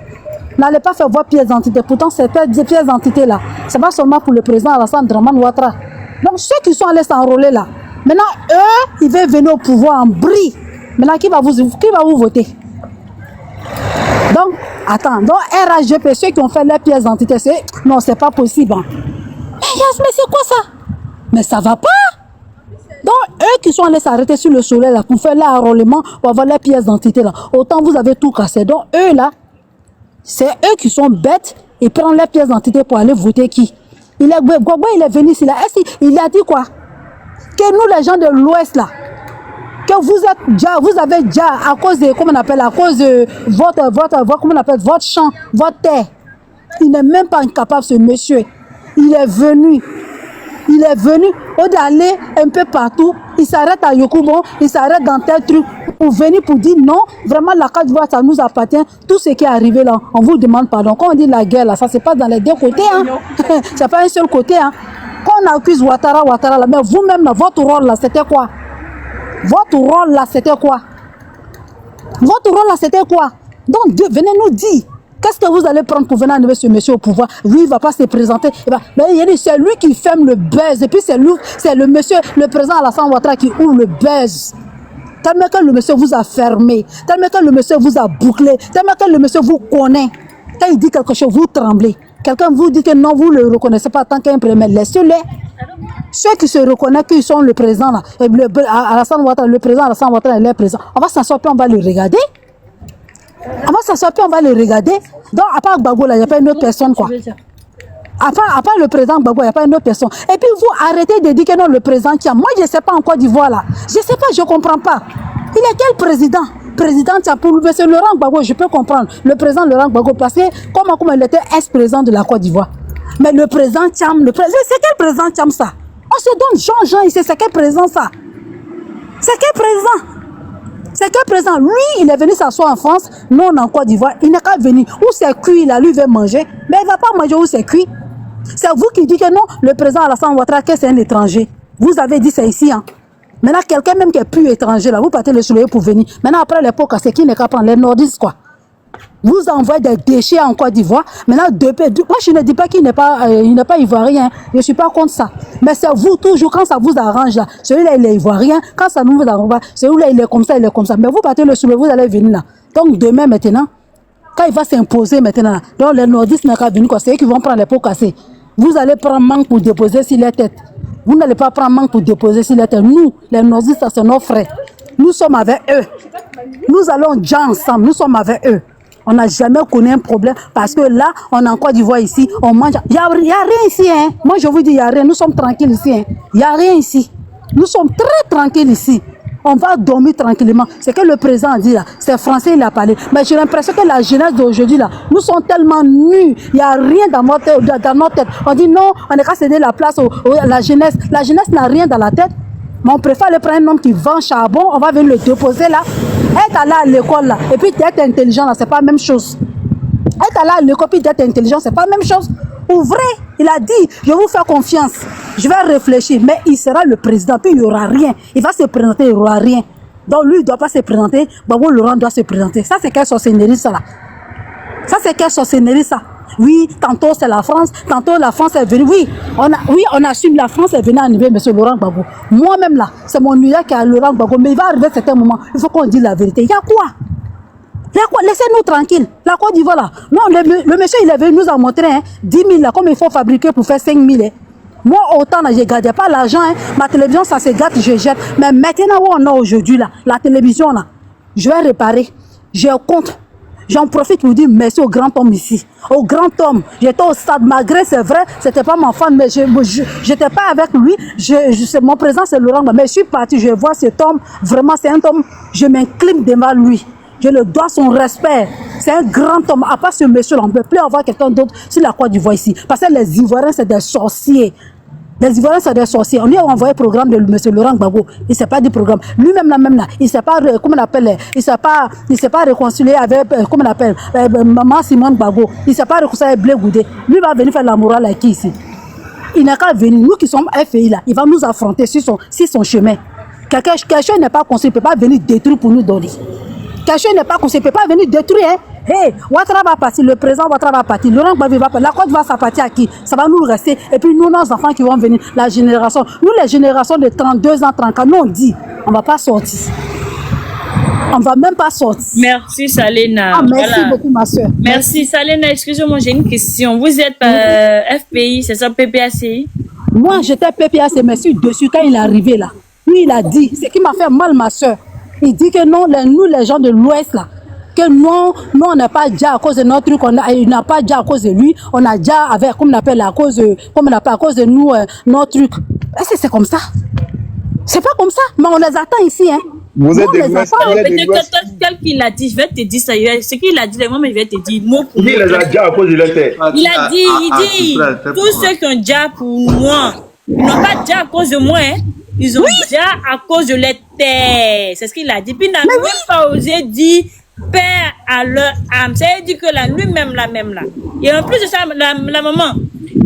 N'allez pas faire voir pièces d'identité. Pourtant, ces pièces d'identité là, ce n'est pas seulement pour le président Alassane Ouattara. Donc, ceux qui sont allés s'enrôler là, maintenant, eux, ils veulent venir au pouvoir en bris. Maintenant, qui va vous voter? Donc, attends, donc RAGP, ceux qui ont fait leurs pièces d'identité, non, c'est pas possible. Hein. Mais c'est quoi ça? Mais ça va pas. Donc, eux qui sont allés s'arrêter sur le soleil là, pour faire l'enrôlement, pour avoir les pièces d'identité là, autant vous avez tout cassé. Donc, eux là, c'est eux qui sont bêtes Ils prennent les pièces d'identité pour aller voter qui? Gbagbo, il est venu ici là. Il a dit quoi? Que nous, les gens de l'Ouest là, que vous avez déjà, à cause de, comment on appelle, à cause de comment on appelle, votre champ, votre terre. Il n'est même pas incapable, ce monsieur. Il est venu, au d'aller un peu partout, il s'arrête à Yokoubo, il s'arrête dans tel truc, pour venir pour dire non, vraiment la Côte d'Ivoire, ça nous appartient, tout ce qui est arrivé là, on vous demande pardon. Quand on dit la guerre là, ça c'est pas dans les deux côtés, hein. C'est pas un seul côté, hein. Quand on accuse Ouattara là, mais vous-même là, votre rôle là, c'était quoi? Votre rôle là, c'était quoi? Votre rôle là, c'était quoi? Donc, Dieu, venez nous dire. Qu'est-ce que vous allez prendre pour venir enlever ce monsieur au pouvoir? Lui, il ne va pas se présenter. C'est lui qui ferme le buzz. Et puis, c'est le monsieur, le président Alassane Ouattara qui ouvre le buzz. Tellement que le monsieur vous a fermé. Tellement que le monsieur vous a bouclé. Tellement que le monsieur vous connaît. Quand il dit quelque chose, vous tremblez. Quelqu'un vous dit que non, vous ne le reconnaissez pas tant qu'un premier. Laissez-le. Ceux qui se reconnaissent qu'ils sont le président, là, Alassane Ouattara, le président Alassane Ouattara, il est président. On va s'asseoir puis on va le regarder. On va s'asseoir puis on va le regarder. Donc, à part Gbagbo, il n'y a pas une autre personne, quoi. À part le président Gbagbo, il n'y a pas une autre personne. Et puis, vous arrêtez de dire que non, le président Thiam. Moi, je ne sais pas en Côte d'Ivoire, là. Je ne sais pas, je ne comprends pas. Il est quel président? Président Thiam, pour M. Laurent Gbagbo, je peux comprendre. Le président Laurent Gbagbo, parce que comment il était ex-président de la Côte d'Ivoire. Mais le président Thiam, c'est quel président Thiam, ça? On se donne Jean ici, c'est quel président, ça? C'est quel président? C'est quel président? Lui, il est venu s'asseoir en France, nous on est en Côte d'Ivoire, il n'est qu'à venir. Où c'est cuit là, lui veut manger, mais il ne va pas manger où c'est cuit. C'est vous qui dites que non, le président Alassane Ouattara, que c'est un étranger. Vous avez dit c'est ici, hein. Maintenant, quelqu'un même qui est plus étranger là, vous partez le soulever pour venir. Maintenant, après l'époque, c'est qui n'est qu'à prendre les nordistes, quoi. Vous envoyez des déchets en Côte d'Ivoire. Maintenant, moi, je ne dis pas qu'il n'est pas ivoirien. Je ne suis pas contre ça. Mais c'est vous, toujours, quand ça vous arrange, là. Celui-là, il est ivoirien. Quand ça ne vous arrange pas, celui-là, il est comme ça, il est comme ça. Mais vous partez le soulever, vous allez venir là. Donc, demain, maintenant, quand il va s'imposer maintenant, donc les nordistes n'ont qu'à venir, quoi. C'est eux qui vont prendre les pots cassés. Vous allez prendre manque pour déposer sur les têtes. Vous n'allez pas prendre manque pour déposer sur les têtes. Nous, les nordistes, ça, c'est nos frères. Nous sommes avec eux. Nous allons déjà ensemble. Nous sommes avec eux. On n'a jamais connu un problème parce que là, on a en Côte d'Ivoire ici, on mange. Il n'y a rien ici. Hein. Moi, je vous dis, il n'y a rien. Nous sommes tranquilles ici. Hein. Il n'y a rien ici. Nous sommes très tranquilles ici. On va dormir tranquillement. C'est que le président a dit là. C'est français, il a parlé. Mais j'ai l'impression que la jeunesse d'aujourd'hui là, nous sommes tellement nus. Il n'y a rien dans notre tête. On dit non, on est qu'à céder la place à la jeunesse. La jeunesse n'a rien dans la tête. Mais on préfère aller prendre un homme qui vend charbon, on va venir le déposer là. Être allé à l'école là, et puis d'être intelligent là, c'est pas la même chose. Être allé à l'école puis d'être intelligent, c'est pas la même chose. Ouvrez, il a dit, je vous fais confiance, je vais réfléchir, mais il sera le président, puis il n'y aura rien. Il va se présenter, il n'y aura rien. Donc lui, il ne doit pas se présenter, Gbagbo Laurent doit se présenter. Ça, c'est quelle sorcellerie ça là? Ça, c'est quelle sorcellerie ça? Oui, tantôt c'est la France, tantôt la France est venue. Oui, on assume la France est venue enlever M. Laurent Gbagbo. Moi-même là, c'est mon nuage qui a Laurent Gbagbo. Mais il va arriver à certains moments, il faut qu'on dise la vérité. Il y a quoi? Laissez-nous tranquilles. La Côte d'Ivoire là. Non, le monsieur il est venu nous en montrer 10 000 là, comme il faut fabriquer pour faire 5 000. Hein. Moi, autant là, je ne gardais pas l'argent. Hein. Ma télévision, ça se gâte, je jette. Mais maintenant où on est aujourd'hui là, la télévision là, je vais réparer. J'ai un compte. J'en profite pour dire merci au grand homme ici. Au grand homme. J'étais au stade, malgré c'est vrai, c'était pas mon fan, mais j'étais pas avec lui. Mon président c'est Laurent, mais je suis parti, je vois cet homme, vraiment c'est un homme, je m'incline devant lui. Je le dois son respect. C'est un grand homme. À part ce monsieur, on ne peut plus avoir quelqu'un d'autre sur la Côte d'Ivoire ici. Parce que les Ivoiriens, c'est des sorciers. Les Ivoiriens, c'est des sorciers. On lui a envoyé le programme de M. Laurent Gbagbo. Il ne s'est pas dit programme. Lui-même, là, il ne s'est pas, comment on appelle, il ne s'est pas réconcilié avec, comment on appelle, Maman Simone Gbagbo. Il ne s'est pas réconcilié avec Blé Goudé. Lui va venir faire la morale avec qui ici? Il n'a qu'à venir. Nous qui sommes FI là, il va nous affronter sur son chemin. Quelqu'un n'est pas construit, il ne peut pas venir détruire pour nous donner. Quelqu'un n'est pas construit, il ne peut pas venir détruire. Hein? Hey, Ouattara va partir, le président Ouattara va partir, Laurent Gbagbo va partir, la Côte va s'appartir à qui? Ça va nous rester. Et puis nous, nos enfants qui vont venir, la génération, nous les générations de 32 ans, 34, nous on dit, on ne va pas sortir. On ne va même pas sortir. Merci Salena. Ah, merci beaucoup ma soeur. Merci Salena, excusez-moi, j'ai une question. Vous êtes FPI, c'est ça, PPACI? Moi j'étais PPACI, mais je suis dessus quand il est arrivé là. Lui il a dit, ce qui m'a fait mal ma soeur. Il dit que non, nous les gens de l'Ouest là, que non, nous on n'a pas déjà à cause de notre truc, il n'a pas déjà à cause de lui, on a déjà avec, comme on appelle à cause de, comme on appelle à cause de nous, notre truc. Est-ce que c'est comme ça? C'est pas comme ça, mais on les attend ici, hein. Vous êtes Nous, on des les West, attend. vous êtes des Peut-être West. que tel qu'il a dit, je vais te dire ça. Ce qu'il a dit, moi, je vais te dire mot pour mot. Il les a déjà à cause de leur terre. Il a dit, tous ceux qui ont déjà pour moi, ils n'ont pas déjà à cause de moi, hein. Ils ont déjà à cause de leur terre. C'est ce qu'il a dit. Puis il n'a même pas osé dire père à leur âme. Ça veut dire que là, lui-même, la même là. Et en plus de ça, la maman,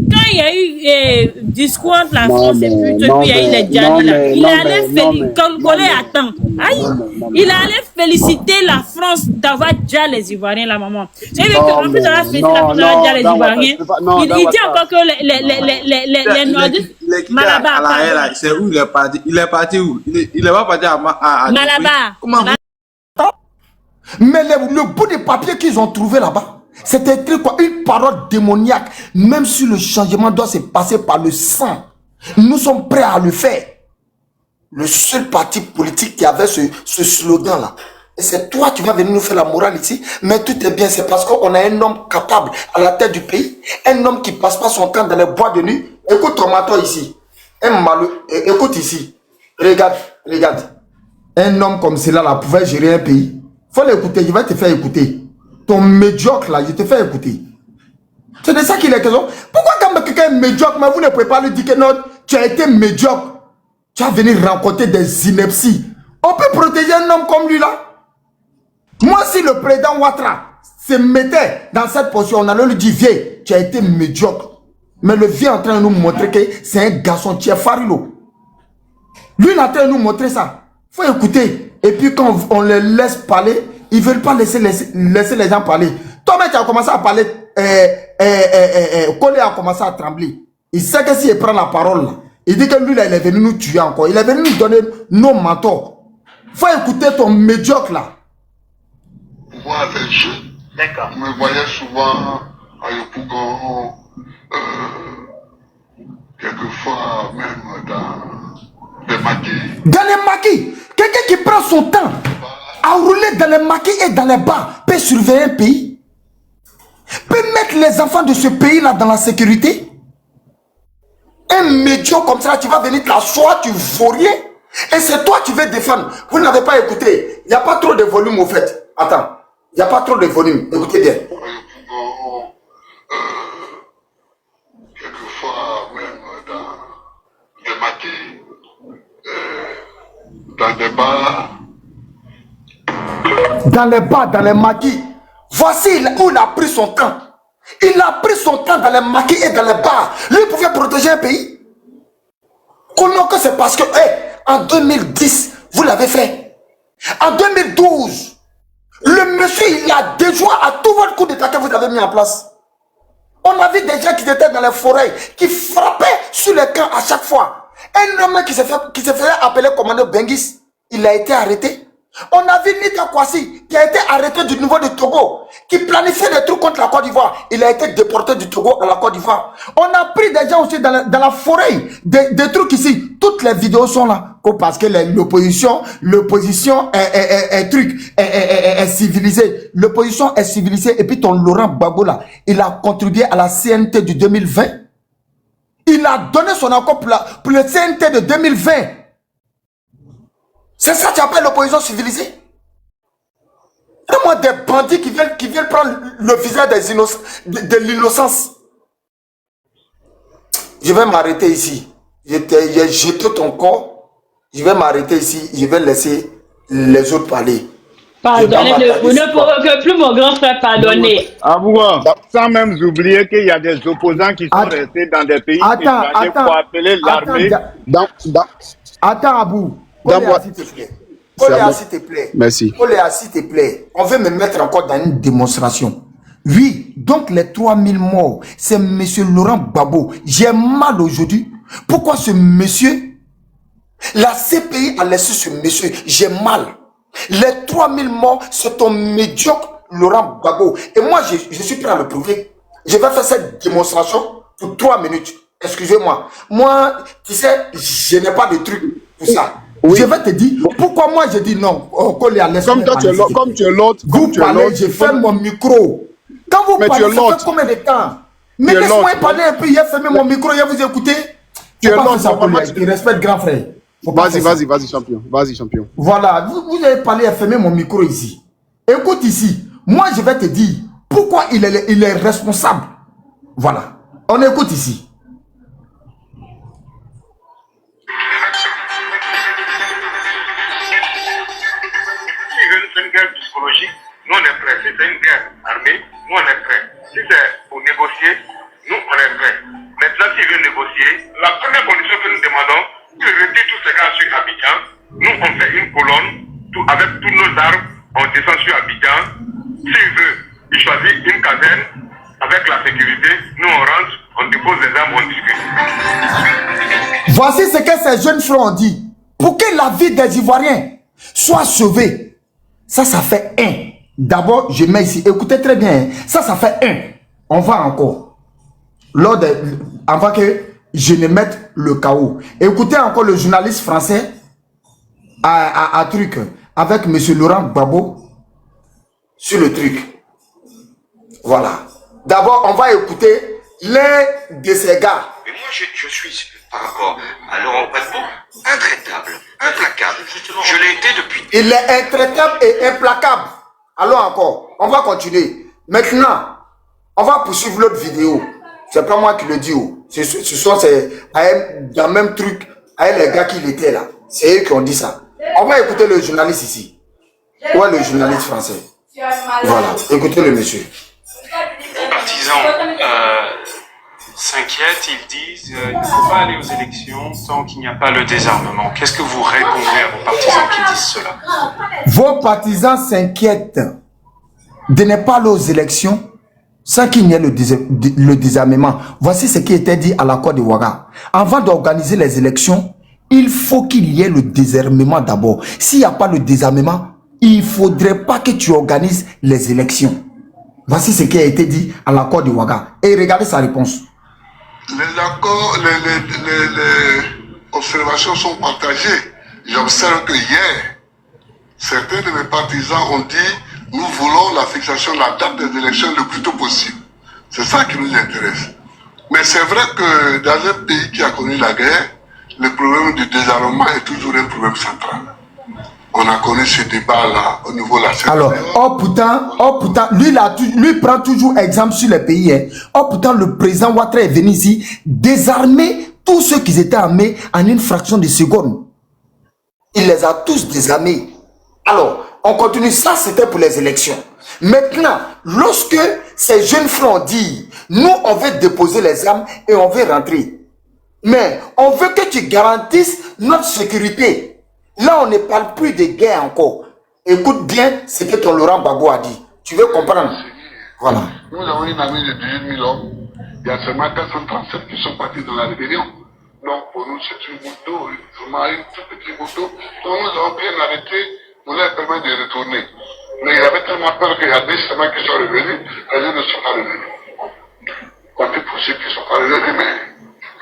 quand il y a eu discours entre la France et puis il y a eu les Djani là, il allait il allait féliciter la France d'avoir déjà les Ivoiriens, la maman. C'est vrai qu'en plus d'avoir félicité la France d'avoir déjà les Ivoiriens, il dit encore que les Nordistes, Malabar, c'est où il est parti? Il est parti où? Il est pas parti à Malabar. Comment? Mais le bout de papier qu'ils ont trouvé là-bas, c'était écrit quoi? Une parole démoniaque. Même si le changement doit se passer par le sang, nous sommes prêts à le faire. Le seul parti politique qui avait ce slogan-là. Et c'est toi qui vas venir nous faire la morale ici. Mais tout est bien, c'est parce qu'on a un homme capable à la tête du pays. Un homme qui passe pas son temps dans les bois de nuit. Écoute ton matin ici. Écoute ici. Regarde. Un homme comme cela là pouvait gérer un pays. Faut l'écouter, je vais te faire écouter. Ton médiocre là, je te fais écouter. C'est de ça qu'il est question. Pourquoi quand quelqu'un est médiocre, mais vous ne pouvez pas lui dire que non, tu as été médiocre. Tu vas venir rencontrer des inepties. On peut protéger un homme comme lui là. Moi, si le président Ouattara se mettait dans cette position, on allait lui dire, viens, tu as été médiocre. Mais le vieux est en train de nous montrer que c'est un garçon qui est farilo. Lui, il est en train de nous montrer ça. Il faut écouter. Et puis quand on les laisse parler, ils ne veulent pas laisser les gens parler. Toi-même, tu as commencé à parler, Collé a commencé à trembler. Il sait que s'il prend la parole, là, il dit que lui, là, il est venu nous tuer encore. Il est venu nous donner nos mentors. Il faut écouter ton médiocre, là. Moi, les jeunes, je me voyais souvent à Yopougon, quelquefois même dans les maquis. Dans les maquis, quelqu'un qui prend son temps à rouler dans les maquis et dans les bars peut surveiller un pays, peut mettre les enfants de ce pays-là dans la sécurité. Un médiocre comme ça, tu vas venir t'asseoir, tu vaux rien. Et c'est toi qui veux défendre. Vous n'avez pas écouté. Il n'y a pas trop de volume au fait. Attends. Il n'y a pas trop de volume. Écoutez bien. Quelquefois même dans des maquis, dans des bars. Dans les bars, dans les maquis. Voici où il a pris son temps. Il a pris son temps dans les maquis et dans les bars. Lui, il pouvait protéger un pays. Comment que c'est parce que, en 2010, vous l'avez fait. En 2012, le monsieur, il a déjoué à tout votre coup d'état que vous avez mis en place. On a vu des gens qui étaient dans les forêts, qui frappaient sur les camps à chaque fois. Un homme qui se faisait appeler commandant Bengis, il a été arrêté. On a vu Nita Kwasi qui a été arrêté du niveau du Togo, qui planifiait des trucs contre la Côte d'Ivoire. Il a été déporté du Togo à la Côte d'Ivoire. On a pris des gens aussi dans la forêt, des trucs ici. Toutes les vidéos sont là. Parce que l'opposition est civilisée. L'opposition est civilisée. Et puis ton Laurent Gbagbo là, il a contribué à la CNT de 2020. Il a donné son accord pour le CNT de 2020. C'est ça que tu appelles l'opposition civilisée? Donne-moi des bandits qui viennent prendre le visage de l'innocence. Je vais m'arrêter ici. J'ai jeté ton corps. Je vais m'arrêter ici. Je vais laisser les autres parler. Pardonnez-le. Vous ne pouvez plus, mon grand frère, pardonner. Abouan, sans même oublier qu'il y a des opposants qui sont restés dans des pays étrangers pour appeler l'armée. Attends, Abou. S'il te plaît. S'il te plaît. Merci. S'il te plaît. On veut me mettre encore dans une démonstration. Oui, donc les 3000 morts, c'est M. Laurent Gbagbo. J'ai mal aujourd'hui. Pourquoi ce monsieur, la CPI a laissé ce monsieur, j'ai mal. Les 3000 morts, c'est ton médiocre Laurent Gbagbo. Et moi, je suis prêt à le prouver. Je vais faire cette démonstration pour 3 minutes. Excusez-moi. Moi, tu sais, je n'ai pas de truc pour ça. Je vais te dire pourquoi moi je dis non. Comme toi, tu es l'autre. Comme tu es l'autre. Vous parlez, je ferme mon micro. Quand vous parlez, ça fait combien de temps? Mais laisse-moi parler un peu, il a fermé mon micro, il a vous écouté. Tu es l'autre. Il respecte grand frère. Vas-y, champion. Vas-y, champion. Voilà, vous avez parlé, il a fermé mon micro ici. Écoute ici, moi je vais te dire pourquoi il est responsable. Voilà, on écoute ici. C'est une guerre psychologique, nous on est prêts. Si c'est une guerre armée, nous on est prêts. Si c'est pour négocier, nous on est prêts. Maintenant, s'il veut négocier, la première condition que nous demandons, c'est de retirer tous ces gars sur Abidjan. Nous on fait une colonne avec tous nos armes, on descend sur Abidjan. S'il veut, il choisit une caserne avec la sécurité. Nous on rentre, on dépose les armes, on discute. Voici ce que ces jeunes frères ont dit. Pour que la vie des Ivoiriens soit sauvée. Ça fait un. D'abord, je mets ici. Écoutez très bien. Ça fait un. On va encore. Avant que je ne mette le chaos. Écoutez encore le journaliste français à truc avec M. Laurent Gbagbo sur le truc. Voilà. D'abord, on va écouter l'un de ces gars. Mais moi, je suis, par rapport à Laurent Gbagbo, intraitable, implacable. Je l'ai été depuis... Il est intraitable et implacable. Alors encore, on va continuer. Maintenant, on va poursuivre l'autre vidéo. C'est pas moi qui le dis. Ce soir, c'est dans le même truc avec les gars qui étaient là. C'est eux qui ont dit ça. On va écouter le journaliste ici. Ouais, le journaliste français. Voilà, écoutez le monsieur. Les partisans s'inquiètent, ils disent il ne faut pas aller aux élections tant qu'il n'y a pas le désarmement. Qu'est-ce que vous répondez à vos partisans qui disent cela? Vos partisans s'inquiètent de ne pas aller aux élections sans qu'il n'y ait le désarmement. Voici ce qui était dit à la Côte d'Ivoire. Avant d'organiser les élections, il faut qu'il y ait le désarmement d'abord. S'il n'y a pas le désarmement, il ne faudrait pas que tu organises les élections. Voici ce qui a été dit à la Côte d'Ivoire. Et regardez sa réponse. Les accords, les observations sont partagées. J'observe que hier, certains de mes partisans ont dit nous voulons la fixation de la date des élections le plus tôt possible. C'est ça qui nous intéresse. Mais c'est vrai que dans un pays qui a connu la guerre, le problème du désarmement est toujours un problème central. On a connu ce débat-là au niveau de la CNDP. Alors, oh putain, lui prend toujours exemple sur les pays. Hein. Oh putain, le président Ouattara est venu ici désarmer tous ceux qui étaient armés en une fraction de seconde. Il les a tous désarmés. Alors, on continue. Ça, c'était pour les élections. Maintenant, lorsque ces jeunes frères ont dit, nous, on veut déposer les armes et on veut rentrer. Mais on veut que tu garantisses notre sécurité. Là, on ne parle plus de guerre encore. Écoute bien ce que ton Laurent Gbagbo a dit. Tu veux comprendre? Voilà. Nous avons une armée de 18 000 hommes. Il y a seulement 437 qui sont partis dans la rébellion. Donc, pour nous, c'est une goutte d'eau, vraiment une toute petite goutte d'eau. Donc, nous avons bien arrêté, nous leur permet de retourner. Mais il avait tellement peur qu'il y a des semaines qui sont revenus, les gens ne sont pas revenus. Tant pis pour ceux qui ne sont pas revenus, mais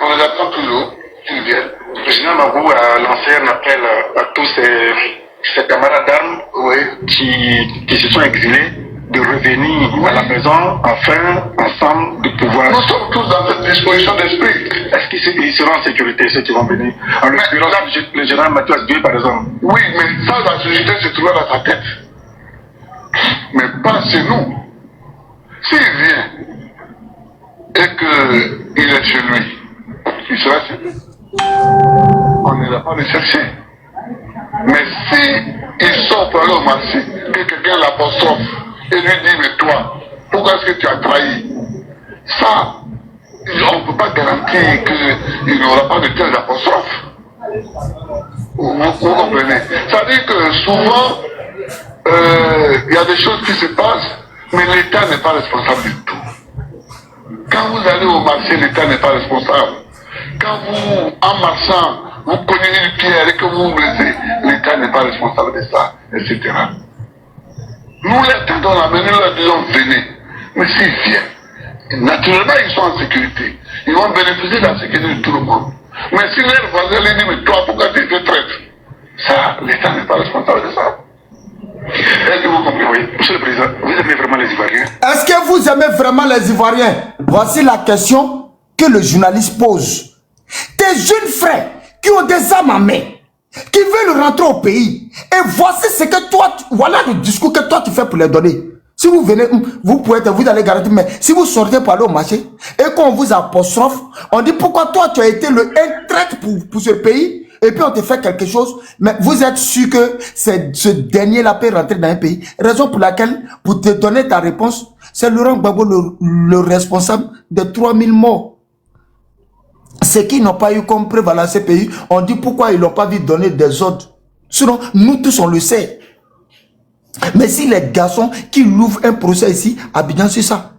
on les attend toujours qu'ils viennent. Le président Gbagbo a lancé un appel à tous ses camarades d'armes qui se sont exilés de revenir à la maison afin, ensemble, de pouvoir... Nous sommes tous dans cette disposition d'esprit. Est-ce qu'ils seront en sécurité, ceux qui vont venir? En l'occurrence, le général Mathias Gueye, par exemple. Oui, mais ça, la sécurité se trouve dans sa tête. Mais pas chez nous. S'il vient et qu'il est chez lui, il sera chez lui. On n'ira pas le chercher. Mais si il sort pour aller au marché, que quelqu'un l'apostrophe et lui dit, mais toi, pourquoi est-ce que tu as trahi? Ça, on ne peut pas garantir qu'il n'y aura pas de telles apostrophes. Vous comprenez? Ça veut dire que souvent, il y a des choses qui se passent, mais l'État n'est pas responsable du tout. Quand vous allez au marché, l'État n'est pas responsable. Quand vous, en marchant, vous cognez une pierre et que vous vous blessez, l'État n'est pas responsable de ça, etc. Nous les tendons la main, nous leur disons venez. Mais s'ils viennent, naturellement ils sont en sécurité. Ils vont bénéficier de la sécurité de tout le monde. Mais si leur voisin lui dit, mais toi, pourquoi tu te traites? Ça, l'État n'est pas responsable de ça. Est-ce que vous comprenez, oui? Monsieur le Président, vous aimez vraiment les Ivoiriens? Est-ce que vous aimez vraiment les Ivoiriens? Voici la question que le journaliste pose. Tes jeunes frères qui ont des armes à main, qui veulent rentrer au pays, et voici ce que toi, voilà le discours que toi tu fais pour les donner. Si vous venez, vous pouvez être, vous allez garantir, mais si vous sortez pour aller au marché, et qu'on vous apostrophe, on dit pourquoi toi tu as été le traître pour ce pays, et puis on te fait quelque chose, mais vous êtes sûr que ce dernier-là peut rentrer dans un pays. Raison pour laquelle, pour te donner ta réponse, c'est Laurent Gbagbo le responsable de 3000 morts. Ceux qui n'ont pas eu comme prévalence ces pays, on dit pourquoi ils n'ont pas vu donner des ordres. Sinon, nous tous on le sait. Mais si les garçons qui l'ouvrent un procès ici, Abidjan c'est ça.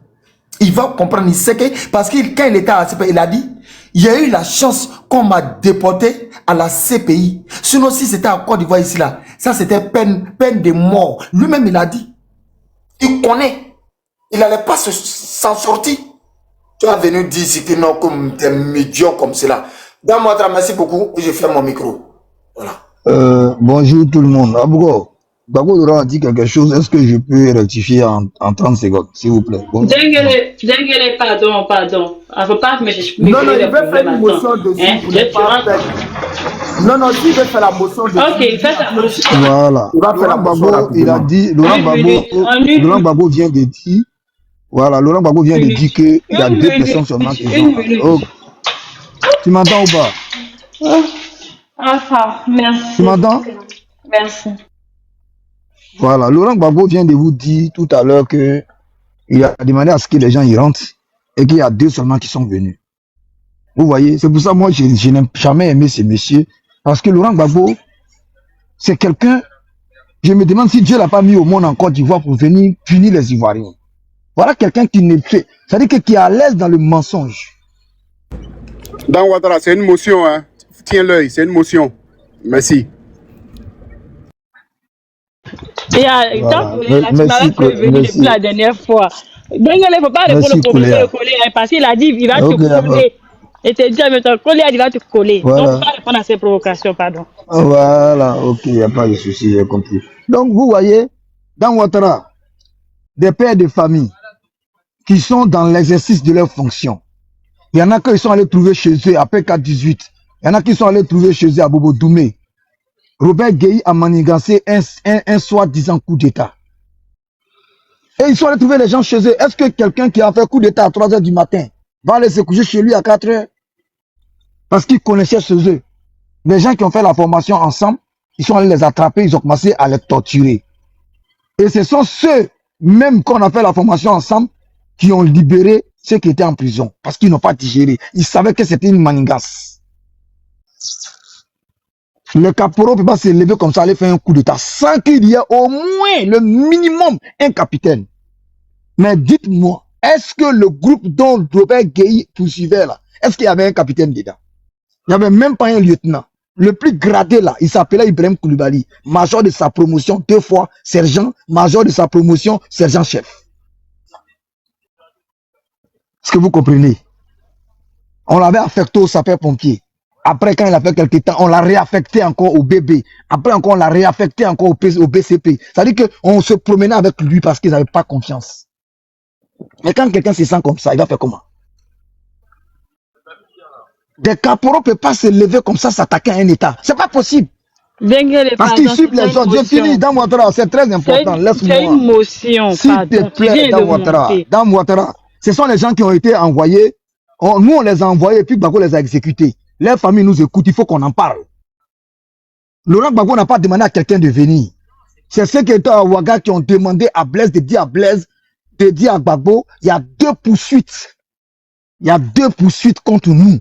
Il va comprendre, il sait que, parce que quand il était à la CPI, il a dit, il y a eu la chance qu'on m'a déporté à la CPI. Sinon, si c'était à Côte d'Ivoire ici, là, ça c'était peine de mort. Lui-même, il a dit. Il connaît. Il n'allait pas s'en sortir. Tu as venu dire ici que non, comme t'es médiocre comme cela. Dans moi, merci beaucoup, je ferme mon micro. Voilà. Bonjour tout le monde. Abougo, Gbagbo Laurent a dit quelque chose. Est-ce que je peux rectifier en 30 secondes, s'il vous plaît? Dengele, pardon. Il ne faut pas me Non, il veut faire une motion dessus. Non, si il veut faire la motion dessus. Ok, fais la motion. Voilà. Laurent Gbagbo, il a dit, Laurent Gbagbo vient de dire, voilà, Laurent Gbagbo vient de dire qu'il y a 2 personnes seulement qui sont. Oh. Tu m'entends ou pas? Enfin, merci. Tu m'entends? Merci. Voilà, Laurent Gbagbo vient de vous dire tout à l'heure qu'il a demandé à ce que les gens y rentrent et qu'il y a 2 seulement qui sont venus. Vous voyez, c'est pour ça moi je n'ai jamais aimé ces messieurs, parce que Laurent Gbagbo, c'est quelqu'un, je me demande si Dieu l'a pas mis au monde en Côte d'Ivoire pour venir punir les Ivoiriens. Voilà quelqu'un qui ne fait, c'est-à-dire qui est à l'aise dans le mensonge. Dans Ouattara, c'est une motion, hein. Tiens l'œil, c'est une motion. Merci. Il y a tant que venu depuis la dernière fois. Donc il ne faut pas répondre au professeur de coller, parce qu'il a dit il va te coller. Et te dit en même temps, coller, il va te coller. Voilà. Donc il ne faut pas répondre à ces provocations, pardon. Voilà, ok, il n'y a pas de souci, j'ai compris. Donc vous voyez, dans Ouattara, des pères de famille qui sont dans l'exercice de leurs fonctions. Il y en a qui sont allés trouver chez eux après 4-18. Il y en a qui sont allés trouver chez eux à Bobo Doumé. Robert Gueye a manigancé un soi-disant coup d'État. Et ils sont allés trouver les gens chez eux. Est-ce que quelqu'un qui a fait coup d'État à 3 h du matin va aller se coucher chez lui à 4 h? Parce qu'ils connaissaient chez eux. Les gens qui ont fait la formation ensemble, ils sont allés les attraper, ils ont commencé à les torturer. Et ce sont ceux, même qu'on a fait la formation ensemble, qui ont libéré ceux qui étaient en prison. Parce qu'ils n'ont pas digéré. Ils savaient que c'était une manigance. Le caporal ne peut pas se lever comme ça, aller faire un coup d'État sans qu'il y ait au moins le minimum un capitaine. Mais dites-moi, est-ce que le groupe dont Robert Gueye poursuivait là, est-ce qu'il y avait un capitaine dedans? Il n'y avait même pas un lieutenant. Le plus gradé là, il s'appelait Ibrahim Koulibaly, major de sa promotion, 2 fois sergent, major de sa promotion, sergent-chef. Est-ce que vous comprenez? On l'avait affecté au sapeur-pompier. Après, quand il a fait quelques temps, on l'a réaffecté encore au BB. Après, encore, on l'a réaffecté encore au BCP. C'est-à-dire qu'on se promenait avec lui parce qu'ils n'avaient pas confiance. Mais quand quelqu'un se sent comme ça, il va faire comment? Des caporaux ne peuvent pas se lever comme ça, s'attaquer à un État. C'est pas possible. Parce qu'ils suivent les autres. Je finis dans Ouattara, c'est très important. Laisse-moi. C'est une motion. S'il te plaît, dans Ouattara. Ce sont les gens qui ont été envoyés. Nous, on les a envoyés et puis Gbagbo les a exécutés. Les familles nous écoutent, il faut qu'on en parle. Laurent Gbagbo n'a pas demandé à quelqu'un de venir. C'est ceux qui étaient à Ouaga qui ont demandé à Blaise, de dire à Gbagbo, il y a 2 poursuites. Il y a 2 poursuites contre nous.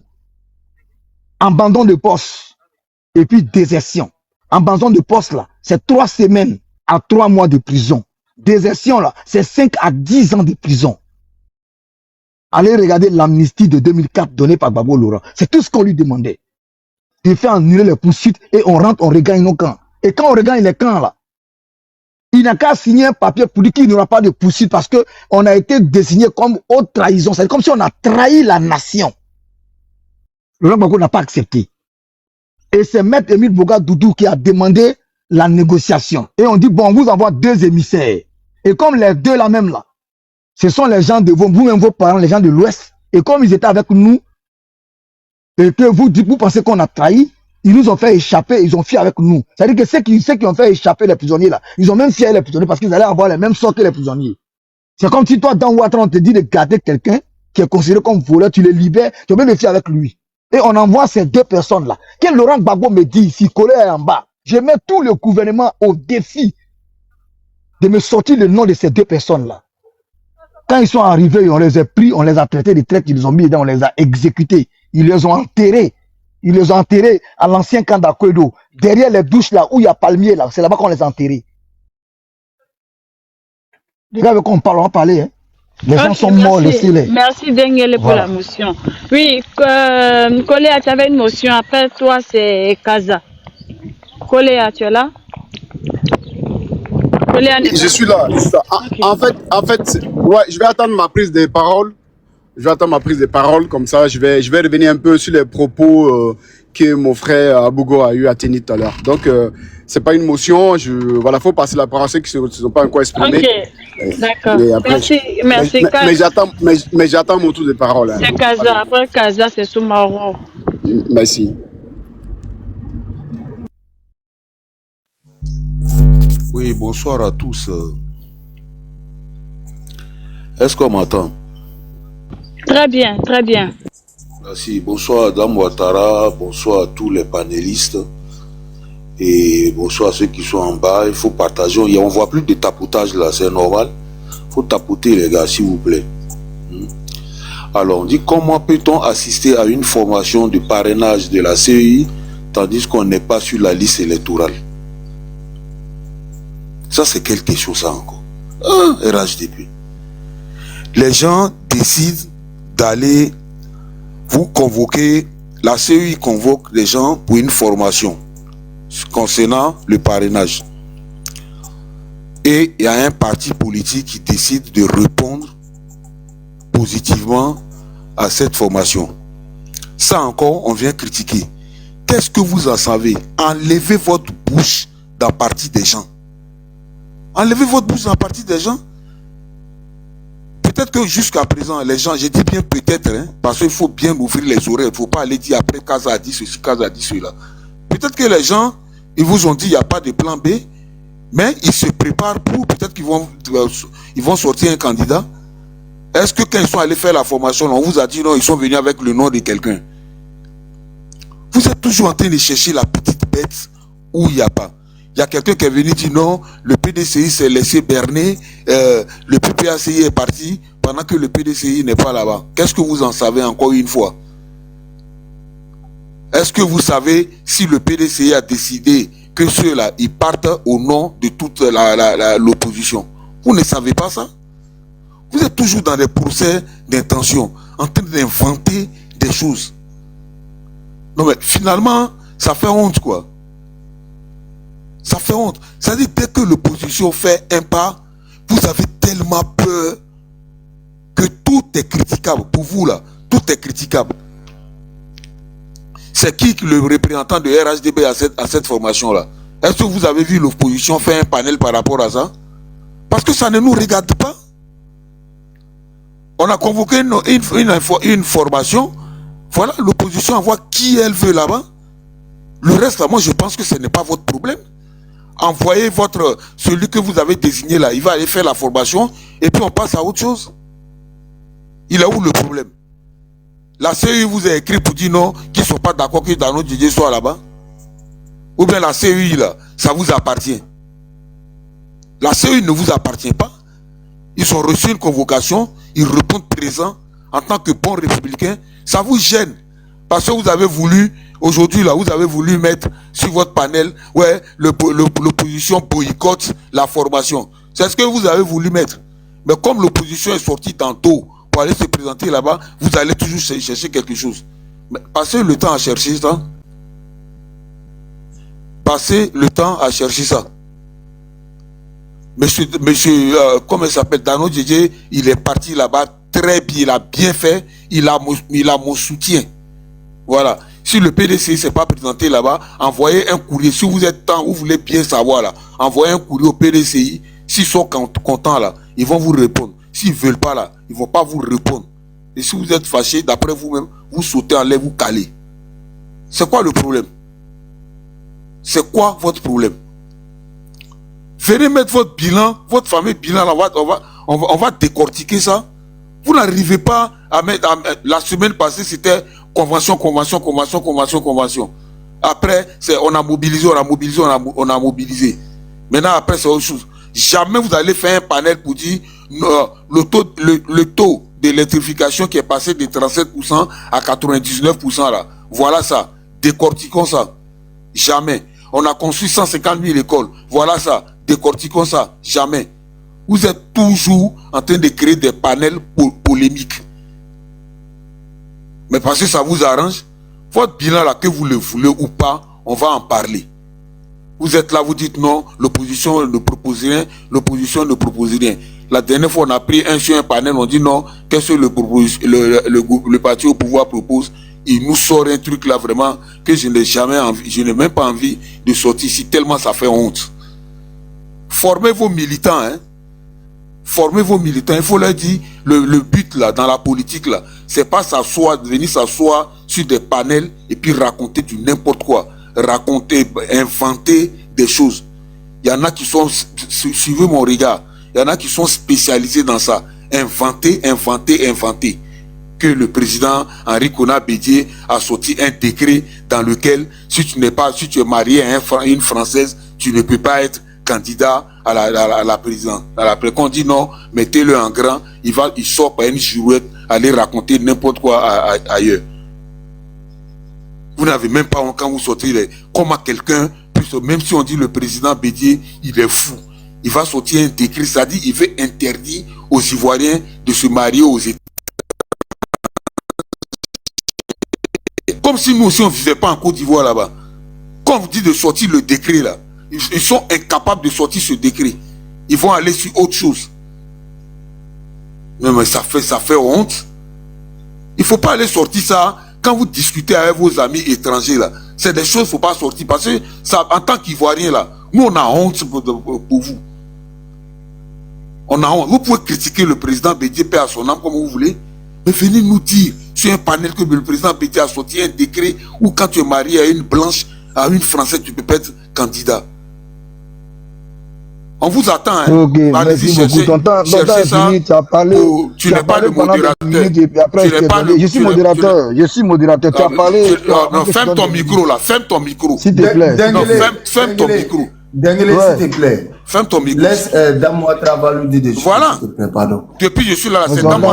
Abandon de poste et puis désertion. Abandon de poste là, c'est 3 semaines à 3 mois de prison. Désertion là, c'est 5 à 10 ans de prison. Allez regarder l'amnistie de 2004 donnée par Gbagbo Laurent. C'est tout ce qu'on lui demandait. Il fait annuler les poursuites et on rentre, on regagne nos camps. Et quand on regagne les camps là, il n'a qu'à signer un papier pour dire qu'il n'y aura pas de poursuite parce qu'on a été désigné comme haute trahison. C'est comme si on a trahi la nation. Laurent Gbagbo n'a pas accepté. Et c'est Maître Émile Boga Doudou qui a demandé la négociation. Et on dit, bon, on vous envoie 2 émissaires. Et comme les 2 là même là, ce sont les gens de vous-même, vos parents, les gens de l'Ouest. Et comme ils étaient avec nous, et que vous pensez qu'on a trahi, ils nous ont fait échapper, ils ont fui avec nous. C'est-à-dire que ceux qui ont fait échapper les prisonniers là, ils ont même fié les prisonniers parce qu'ils allaient avoir les mêmes sorts que les prisonniers. C'est comme si toi, dans Ouattara, on te dit de garder quelqu'un qui est considéré comme voleur, tu le libères, tu vas même le fier avec lui. Et on envoie ces 2 personnes-là. Quand Laurent Gbagbo me dit, si Collé est en bas, je mets tout le gouvernement au défi de me sortir le nom de ces 2 personnes-là. Quand ils sont arrivés, on les a pris, on les a traités des traites, ils les ont mis dedans, on les a exécutés. Ils les ont enterrés. Ils les ont enterrés à l'ancien camp d'Akwedo. Derrière les douches là, où il y a palmier là, c'est là-bas qu'on les a enterrés. Les gars avec qui on parle, on va parler. Hein. Les gens sont morts, laissez-les. Merci Dengele pour la motion. Oui, Koléa, tu avais une motion. Après toi, c'est Kaza. Koléa, tu es là? Koléa, je suis là. Okay. En fait, ouais, je vais attendre ma prise de parole. Comme ça, je vais revenir un peu sur les propos que mon frère Abougo a eu à tenir tout à l'heure. Donc, c'est pas une motion. Voilà, faut passer la parole à ceux qui ne se sont pas encore exprimés. Ok, d'accord. Merci. Mais j'attends mon tour de parole. Hein. C'est Kaza. Après Kaza, c'est Soumaro. Merci. Oui, bonsoir à tous. Est-ce qu'on m'entend? Très bien, très bien. Merci. Bonsoir à Dame Ouattara, bonsoir à tous les panélistes et bonsoir à ceux qui sont en bas. Il faut partager. On ne voit plus de tapotage là, c'est normal. Il faut tapoter les gars, s'il vous plaît. Alors, on dit comment peut-on assister à une formation de parrainage de la CEI tandis qu'on n'est pas sur la liste électorale? Ça, c'est quelque chose, ça encore. RHDP. Les gens décident d'aller vous convoquer, la CEI convoque les gens pour une formation concernant le parrainage. Et il y a un parti politique qui décide de répondre positivement à cette formation. Ça encore, on vient critiquer. Qu'est-ce que vous en savez? Enlevez votre bouche dans la partie des gens. Enlevez votre bouche dans la partie des gens. Peut-être que jusqu'à présent, les gens, je dis bien peut-être, hein, parce qu'il faut bien ouvrir les oreilles. Il ne faut pas aller dire après Kaza a dit ceci, Kaza a dit cela. Peut-être que les gens, ils vous ont dit qu'il n'y a pas de plan B, mais ils se préparent pour, peut-être qu'ils vont sortir un candidat. Est-ce que quand ils sont allés faire la formation, on vous a dit non, ils sont venus avec le nom de quelqu'un? Vous êtes toujours en train de chercher la petite bête où il n'y a pas. Il y a quelqu'un qui est venu dire non, le PDCI s'est laissé berner, le PPACI est parti pendant que le PDCI n'est pas là-bas. Qu'est-ce que vous en savez encore une fois? Est-ce que vous savez si le PDCI a décidé que ceux-là, ils partent au nom de toute l'opposition? Vous ne savez pas ça? Vous êtes toujours dans des procès d'intention, en train d'inventer des choses. Non mais finalement, ça fait honte quoi. Ça fait honte. C'est-à-dire, dès que l'opposition fait un pas, vous avez tellement peur que tout est critiquable. Pour vous, là, tout est critiquable. C'est qui le représentant de RHDB à cette formation-là? Est-ce que vous avez vu l'opposition faire un panel par rapport à ça? Parce que ça ne nous regarde pas. On a convoqué une formation. Voilà, l'opposition envoie qui elle veut là-bas. Le reste, là, moi, je pense que ce n'est pas votre problème. Envoyez celui que vous avez désigné là, il va aller faire la formation et puis on passe à autre chose. Il est où le problème? La CEI vous a écrit pour dire non, qu'ils ne sont pas d'accord que Dano Djedje soit là-bas? Ou bien la CEI là, ça vous appartient? La CEI ne vous appartient pas. Ils ont reçu une convocation, ils répondent présents en tant que bons républicains. Ça vous gêne parce que vous avez voulu aujourd'hui, là, vous avez voulu mettre sur votre panel, ouais, l'opposition boycotte la formation. C'est ce que vous avez voulu mettre. Mais comme l'opposition est sortie tantôt pour aller se présenter là-bas, vous allez toujours chercher quelque chose. Mais passez le temps à chercher ça. Passez le temps à chercher ça. Monsieur comment il s'appelle, Dano Djedje, il est parti là-bas très bien, il a bien fait, il a mon soutien. Voilà. Si Si le PDCI ne s'est pas présenté là-bas, envoyez un courrier. Si vous êtes temps, vous voulez bien savoir là, envoyez un courrier au PDCI. S'ils sont contents là, ils vont vous répondre. S'ils ne veulent pas là, ils ne vont pas vous répondre. Et si vous êtes fâché, d'après vous-même, vous sautez en l'air, vous calez. C'est quoi le problème? C'est quoi votre problème? Venez mettre votre bilan, votre fameux bilan, là, on va décortiquer ça. Vous n'arrivez pas à mettre... la semaine passée, c'était convention. Après, on a mobilisé. Maintenant, après, c'est autre chose. Jamais vous allez faire un panel pour dire le taux d'électrification qui est passé de 37% à 99% là. Voilà ça. Décortiquons ça. Jamais. On a construit 150 000 écoles. Voilà ça. Décortiquons ça. Jamais. Vous êtes toujours en train de créer des panels polémiques. Mais parce que ça vous arrange, votre bilan là, que vous le voulez ou pas, on va en parler. Vous êtes là, vous dites non, l'opposition ne propose rien, La dernière fois, on a pris sur un panel, on dit non, qu'est-ce que le parti au pouvoir propose? Il nous sort un truc là vraiment que je n'ai même pas envie de sortir ici, tellement ça fait honte. Formez vos militants, hein. Formez vos militants. Il faut leur dire, le but là, dans la politique là, c'est pas venir s'asseoir sur des panels et puis raconter du n'importe quoi. Raconter, inventer des choses. Il y en a qui sont, suivez mon regard, il y en a qui sont spécialisés dans ça. Inventer. Que le président Henri Konan Bédié a sorti un décret dans lequel, si tu es marié à une Française, tu ne peux pas être candidat à la présidence. Quand on dit non, mettez-le en grand, il sort par une girouette, aller raconter n'importe quoi ailleurs. Vous n'avez même pas, quand vous sortez, comment quelqu'un, même si on dit le président Bédié, il est fou. Il va sortir un décret, c'est-à-dire il veut interdire aux Ivoiriens de se marier aux États. Comme si nous aussi on ne vivait pas en Côte d'Ivoire là-bas. Quand on vous dit de sortir le décret là, ils sont incapables de sortir ce décret. Ils vont aller sur autre chose. Mais ça fait honte. Il ne faut pas aller sortir ça. Quand vous discutez avec vos amis étrangers là, c'est des choses qu'il ne faut pas sortir. Parce que ça, en tant qu'Ivoirien là, nous on a honte pour vous. On a honte. Vous pouvez critiquer le président Bédié, paix à son âme comme vous voulez. Mais venez nous dire sur un panel que le président Bédié a sorti un décret où quand tu es marié à une blanche, à une française, tu peux pas être candidat. On vous attend. Hein. Ok, merci beaucoup. Ton temps est fini, tu as parlé. Tu n'es pas le modérateur. Je suis modérateur. Tu as parlé. Non, ferme ton micro là. Ferme ton micro. S'il te plaît. Ferme ton micro. Dengele, s'il te plaît. Ferme ton micro. Laisse Dame Ouattara lui dire des choses. Voilà. S'il te plaît, pardon. Depuis je suis là, c'est Dame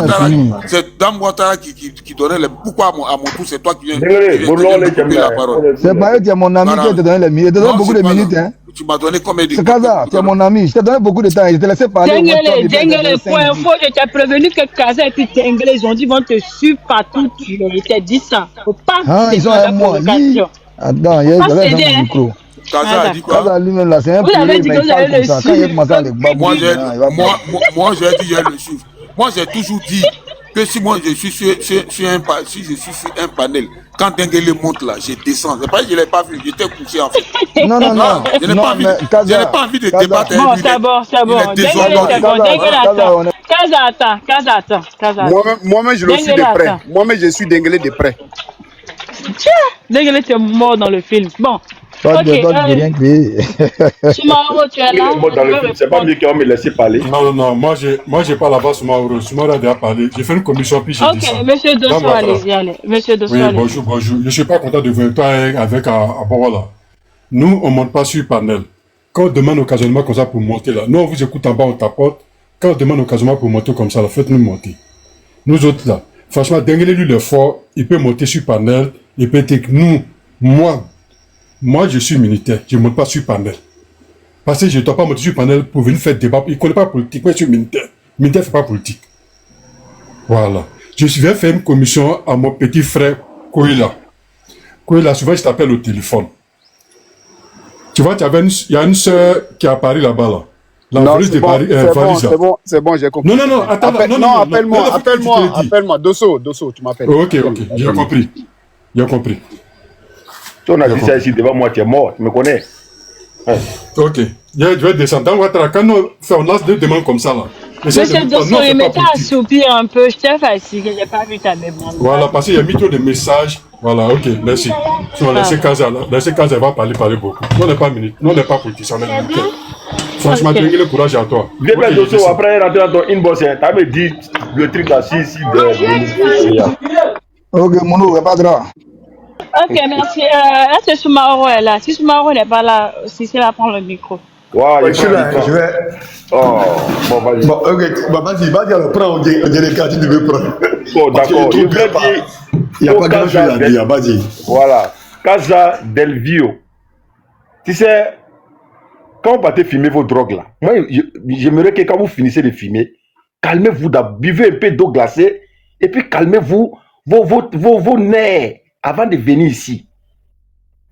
Ouattara qui donnait les... Pourquoi à mon tour, c'est toi qui viens de couper la parole. C'est pas tu es mon ami qui t'a donné les minutes. Je t'ai donné beaucoup de minutes. Hein. Tu m'as donné combien de minutes? C'est Kaza, tu es mon ami. Je t'ai donné beaucoup de temps. Je t'ai laissé parler. Dengele, pour info, je t'ai prévenu que Kaza et puis Dengele, ils ont dit, vont te suivre partout. Je t'ai dit ça. Faut pas ils ont un mois. Attends, il y a un micro. Kaza a dit quoi? Kaza lui-même là, c'est un peu. Avez dit que vous allez le suivre. Moi, j'ai dit, je le suivre. Moi, j'ai toujours dit que si moi je suis sur un panel, quand Dengele monte là, je descends. C'est pas que je ne l'ai pas vu, j'étais couché en fait. Non. Je n'ai pas envie de débattre avec lui. C'est bon. Kaza, attends. Moi-même, je le suis de près. Moi-même, je suis Dengele de près. Tiens, Dengele, tu es mort dans le film. Bon. Toi, tu rien créé. Sumaoro, tu es là. C'est pas mieux qu'on me laisse parler. Non, moi je parle avant Sumaoro. Sumaoro a déjà parlé. J'ai fait une commission puis j'ai dit ça. Ok, monsieur Dosso, allez. Monsieur Dosso, oui, bonjour. Je ne suis pas content de venir toi avec Aborola. Nous, on ne monte pas sur panel. Quand on demande occasionnellement comme ça pour monter là, nous on vous écoute en bas, on tapote. Quand on demande occasionnellement pour monter comme ça, faites-nous monter. Nous autres là, franchement, Dengele lui le fort, il peut monter sur panel, il peut être nous, moi, je suis militaire, je ne monte pas sur panel. Parce que je ne dois pas monter sur panel pour venir faire débat. Il ne connaît pas politique, moi je suis militaire. Militaire ne fait pas politique. Voilà. Je viens faire une commission à mon petit frère Koila. Koila, souvent je t'appelle au téléphone. Tu vois, il y a une soeur qui est à Paris là-bas. Là. Non, c'est bon, j'ai compris. Non, attends. Appelle-moi. Dosso, tu m'appelles. Ok, j'ai compris. Si on a dit ça ici devant moi, tu es mort, tu me connais. Hein. Ok. Je vais descendre. Dans Ouattara, quand on lance deux demandes comme ça, là. Monsieur Dosso, il m'était assoupi un peu. Je t'ai fatigué, j'ai pas vu ta demande. Voilà, parce qu'il y a mis trop de messages. Voilà, ok, merci. Si on laisse Kaza, elle va parler beaucoup. Nous, on n'est pas politiciens, on est militaires. Franchement, tu as le courage à toi. Viens bien, Dosso, après rentrer dans ton inbox, tu as me dit le truc là, si, Ok, Mono, pas grave. Ok, merci. Est-ce que Soumaro est là? Si Soumaro n'est pas là, Cissé va prendre le micro. Ouais, je suis là, je vais. Oh, bon, vas-y. Bon, ok, vas-y, alors prends, on dirait quand tu veux prendre. Bon, d'accord. Il n'y a pas grand-chose à dire, vas-y. Voilà. Casa del Vio. Tu sais, quand vous partez filmer vos drogues là, moi, j'aimerais que quand vous finissez de filmer, calmez-vous d'abord, buvez un peu d'eau glacée, et puis calmez-vous vos nerfs avant de venir ici.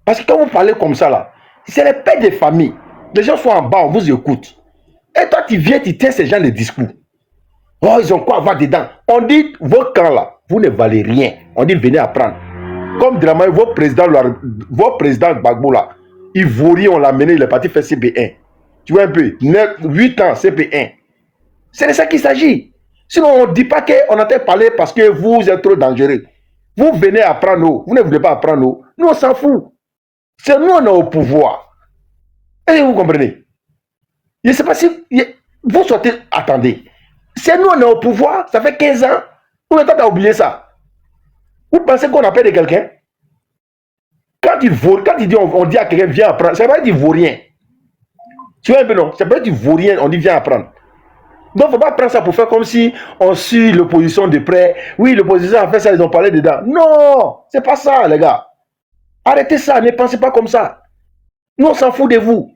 Parce que quand vous parlez comme ça là, c'est les pères de famille. Les gens sont en bas, on vous écoute. Et toi, tu viens, tu tiens ces gens de discours. Oh, ils ont quoi à voir dedans? On dit, vos camps là, vous ne valez rien. On dit, venez apprendre. Comme Dramay, vos présidents Gbagbo là, Ivoirien, on l'a mené, il est parti faire CP1. Tu vois un peu, 8 ans, CP1. C'est de ça qu'il s'agit. Sinon, on ne dit pas qu'on entend parler parce que vous êtes trop dangereux. Vous venez apprendre nous. Vous ne voulez pas apprendre nous. Nous, on s'en fout. C'est nous, on est au pouvoir. Et vous comprenez? Je ne sais pas si vous sortez. Attendez. C'est nous, on est au pouvoir. Ça fait 15 ans. Vous avez oublié ça. Vous pensez qu'on appelle de quelqu'un? Quand il dit, on dit à quelqu'un, viens apprendre. Ça veut pas dire vaurien. Tu vois un peu, non? Ça peut dire vaurien, on dit viens apprendre. Donc, il ne faut pas prendre ça pour faire comme si on suit l'opposition de près. Oui, l'opposition a fait ça, ils ont parlé dedans. Non, c'est pas ça, les gars. Arrêtez ça, ne pensez pas comme ça. Nous, on s'en fout de vous.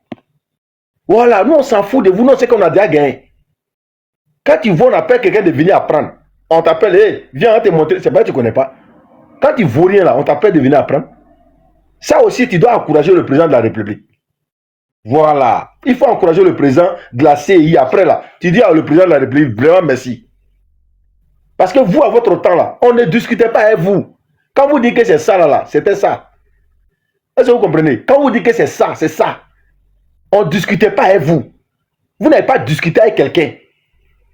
Voilà, nous, on s'en fout de vous. Nous, c'est qu'on a déjà gagné. Quand tu vois, on appelle quelqu'un de venir apprendre. On t'appelle, hey, viens, on te montrer. C'est pas que tu ne connais pas. Quand tu ne vaux rien là, on t'appelle de venir apprendre. Ça aussi, tu dois encourager le président de la République. Voilà. Il faut encourager le président de la CI. Après là, tu dis à le président de la République, vraiment merci. Parce que vous, à votre temps là, on ne discutait pas avec vous. Quand vous dites que c'est ça là, c'était ça. Est-ce que vous comprenez? Quand vous dites que c'est ça, c'est ça. On ne discutait pas avec vous. Vous n'avez pas discuté avec quelqu'un.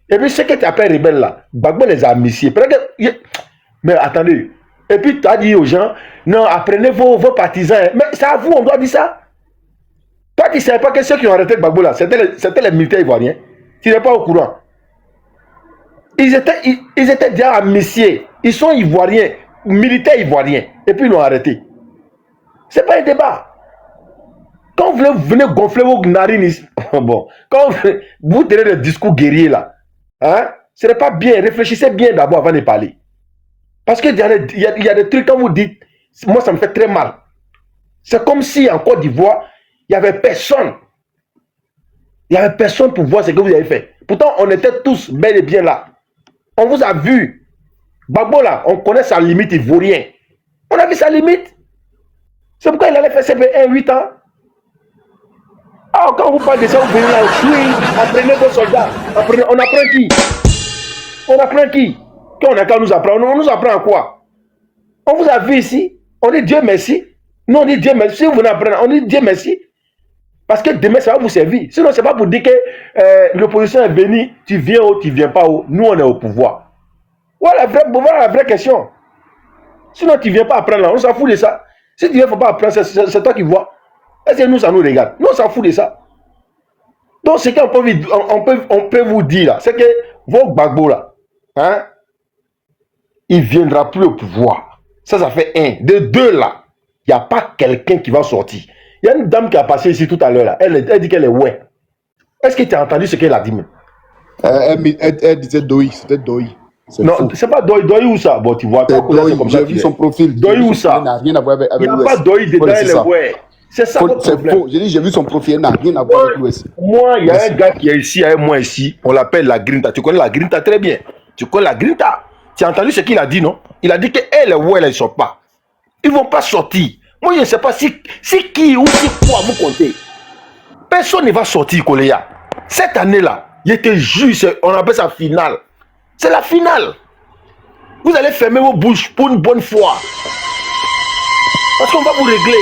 Et puis ce que tu appelles rebelle là, Gbagbo les a amnistiés. Mais attendez. Et puis tu as dit aux gens, non, apprenez vos partisans. Mais c'est à vous, on doit dire ça. Toi, tu ne savais pas que ceux qui ont arrêté Gbagbo là, c'était les militaires ivoiriens. Tu n'es pas au courant. Ils étaient déjà amnistiés. Ils sont ivoiriens, militaires ivoiriens. Et puis ils l'ont arrêté. Ce n'est pas un débat. Quand vous venez gonfler vos narines ici, bon, quand vous tenez des discours guerriers là, hein, ce n'est pas bien. Réfléchissez bien d'abord avant de parler. Parce qu'il y a des trucs, quand vous dites, moi ça me fait très mal. C'est comme si en Côte d'Ivoire, il n'y avait personne. Il n'y avait personne pour voir ce que vous avez fait. Pourtant, on était tous bel et bien là. On vous a vu. Gbagbo là, on connaît sa limite ivoirienne. On a vu sa limite. C'est pourquoi il allait faire CP1 8 ans. Ah, quand vous parlez de ça, vous venez là, oui, apprenez vos soldats. On apprend qui? On apprend qui? Quand on a qu'à nous apprendre, on nous apprend à quoi? On vous a vu ici. On dit Dieu merci. Nous, on dit Dieu merci. Si vous venez apprendre, on dit Dieu merci. Parce que demain, ça va vous servir. Sinon, ce n'est pas pour dire que l'opposition est venue, tu viens ou tu ne viens pas où. Nous, on est au pouvoir. Voilà la vraie question. Sinon, tu ne viens pas apprendre là. On s'en fout de ça. Si tu ne viens pas apprendre, c'est toi qui vois. Est-ce que nous, ça nous regarde? Nous, on s'en fout de ça. Donc, ce qu'on peut vous dire là, c'est que vos Gbagbo là, hein, il ne viendra plus au pouvoir. Ça fait un. De deux là, il n'y a pas quelqu'un qui va sortir. Il y a une dame qui a passé ici tout à l'heure là. Elle dit qu'elle est ouais. Est-ce que tu as entendu ce qu'elle a dit même? Elle disait Doi, c'était Doi. Non, c'est pas Doi. Doi où ça? Bon, tu vois, j'ai vu son profil. Doi où ça? Il n'a rien à voir avec il n'y a pas Doi dedans, elle est ouais. C'est ça votre problème. Faux. J'ai dit, j'ai vu son profil, il n'a rien à voir avec l'Ouest. Moi, il y a un gars qui est ici, avec moi ici, on l'appelle la Grinta. Tu connais la Grinta très bien. Tu connais la Grinta. Tu as entendu ce qu'il a dit, non? Il a dit qu'elle est ouais, elle ne sort pas. Ils ne vont pas sortir. Moi, je ne sais pas si qui ou si quoi vous comptez. Personne ne va sortir, Koléa. Cette année-là, je te jure, on appelle ça finale. C'est la finale. Vous allez fermer vos bouches pour une bonne fois. Parce qu'on va vous régler.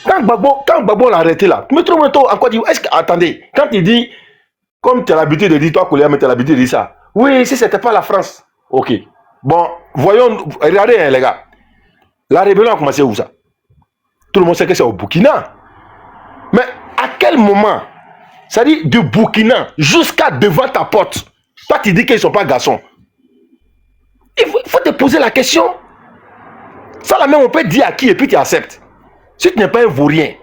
Quand Gbagbo l'a arrêté là, mais trop longtemps encore dit, est-ce que, attendez, quand il dit, comme tu as l'habitude de dire, toi, Koulia, mais tu as l'habitude de dire ça, oui, si c'était pas la France, ok. Bon, voyons, regardez, hein, les gars, la rébellion a commencé où ça? Tout le monde sait que c'est au Burkina. Mais à quel moment, c'est-à-dire du Burkina jusqu'à devant ta porte, toi tu dis qu'ils ne sont pas garçons. Il faut te poser la question. Ça là même on peut dire à qui et puis tu acceptes. Si tu n'es pas un vaurien.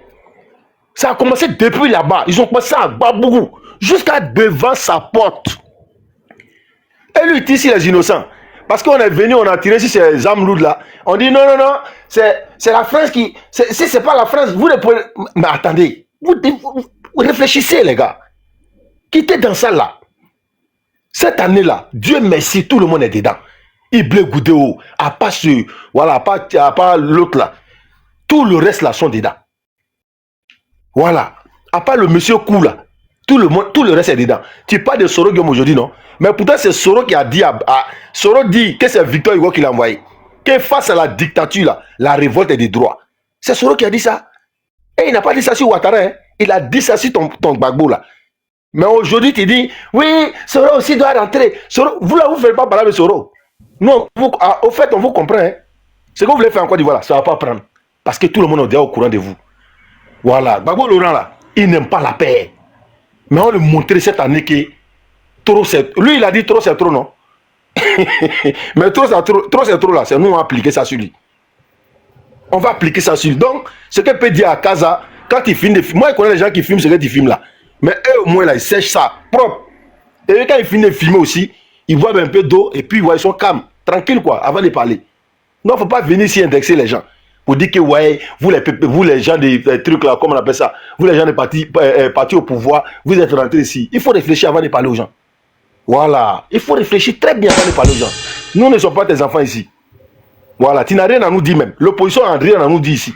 Ça a commencé depuis là-bas. Ils ont commencé à Babou jusqu'à devant sa porte. Et lui ici les innocents. Parce qu'on est venu, on a tiré sur ces armes lourdes là. On dit non, c'est la France qui... Si c'est pas la France, vous ne pouvez... Mais attendez, vous réfléchissez les gars. Quittez dans ça là. Cette année-là, Dieu merci, tout le monde est dedans. Iblé Goudéo, à part ce... Voilà, à part l'autre là. Tout le reste là sont dedans. Voilà. À part le monsieur Kou là. Tout le reste est dedans. Tu parles de Soro Guillaume aujourd'hui, non? Mais pourtant, c'est Soro qui a dit Soro dit que c'est Victor Hugo qui l'a envoyé. Que face à la dictature, là, la révolte des droits. C'est Soro qui a dit ça. Et il n'a pas dit ça sur Ouattara. Hein? Il a dit ça sur ton Gbagbo, là. Mais aujourd'hui, tu dis, oui, Soro aussi doit rentrer. Soro, vous là, vous ne faites pas parler de Soro. Non, au fait, on vous comprend. Hein? Ce que vous voulez faire en Côte d'Ivoire, ça ne va pas prendre. Parce que tout le monde est déjà au courant de vous. Voilà. Gbagbo Laurent, là, il n'aime pas la paix. Mais on lui montrait cette année que trop c'est... Lui, il a dit trop c'est trop, non? Mais trop c'est trop, là. C'est nous, on va appliquer ça sur lui. On va appliquer ça sur lui. Donc, ce que peut dire à Kaza, quand il filme des films... Moi, je connais les gens qui filment ce qu'ils filment là. Mais eux, au moins, là, ils sèchent ça propre. Et quand ils finissent de filmer aussi, ils boivent un peu d'eau et puis ils sont calmes, tranquilles, quoi, avant de parler. Non, il ne faut pas venir ici indexer les gens. Pour dire que, ouais, vous les gens des trucs là, comme on appelle ça, vous les gens des partis au pouvoir, vous êtes rentrés ici. Il faut réfléchir avant de parler aux gens. Voilà. Il faut réfléchir très bien avant de parler aux gens. Nous ne sommes pas tes enfants ici. Voilà. Tu n'as rien à nous dire même. L'opposition n'a rien à nous dire ici.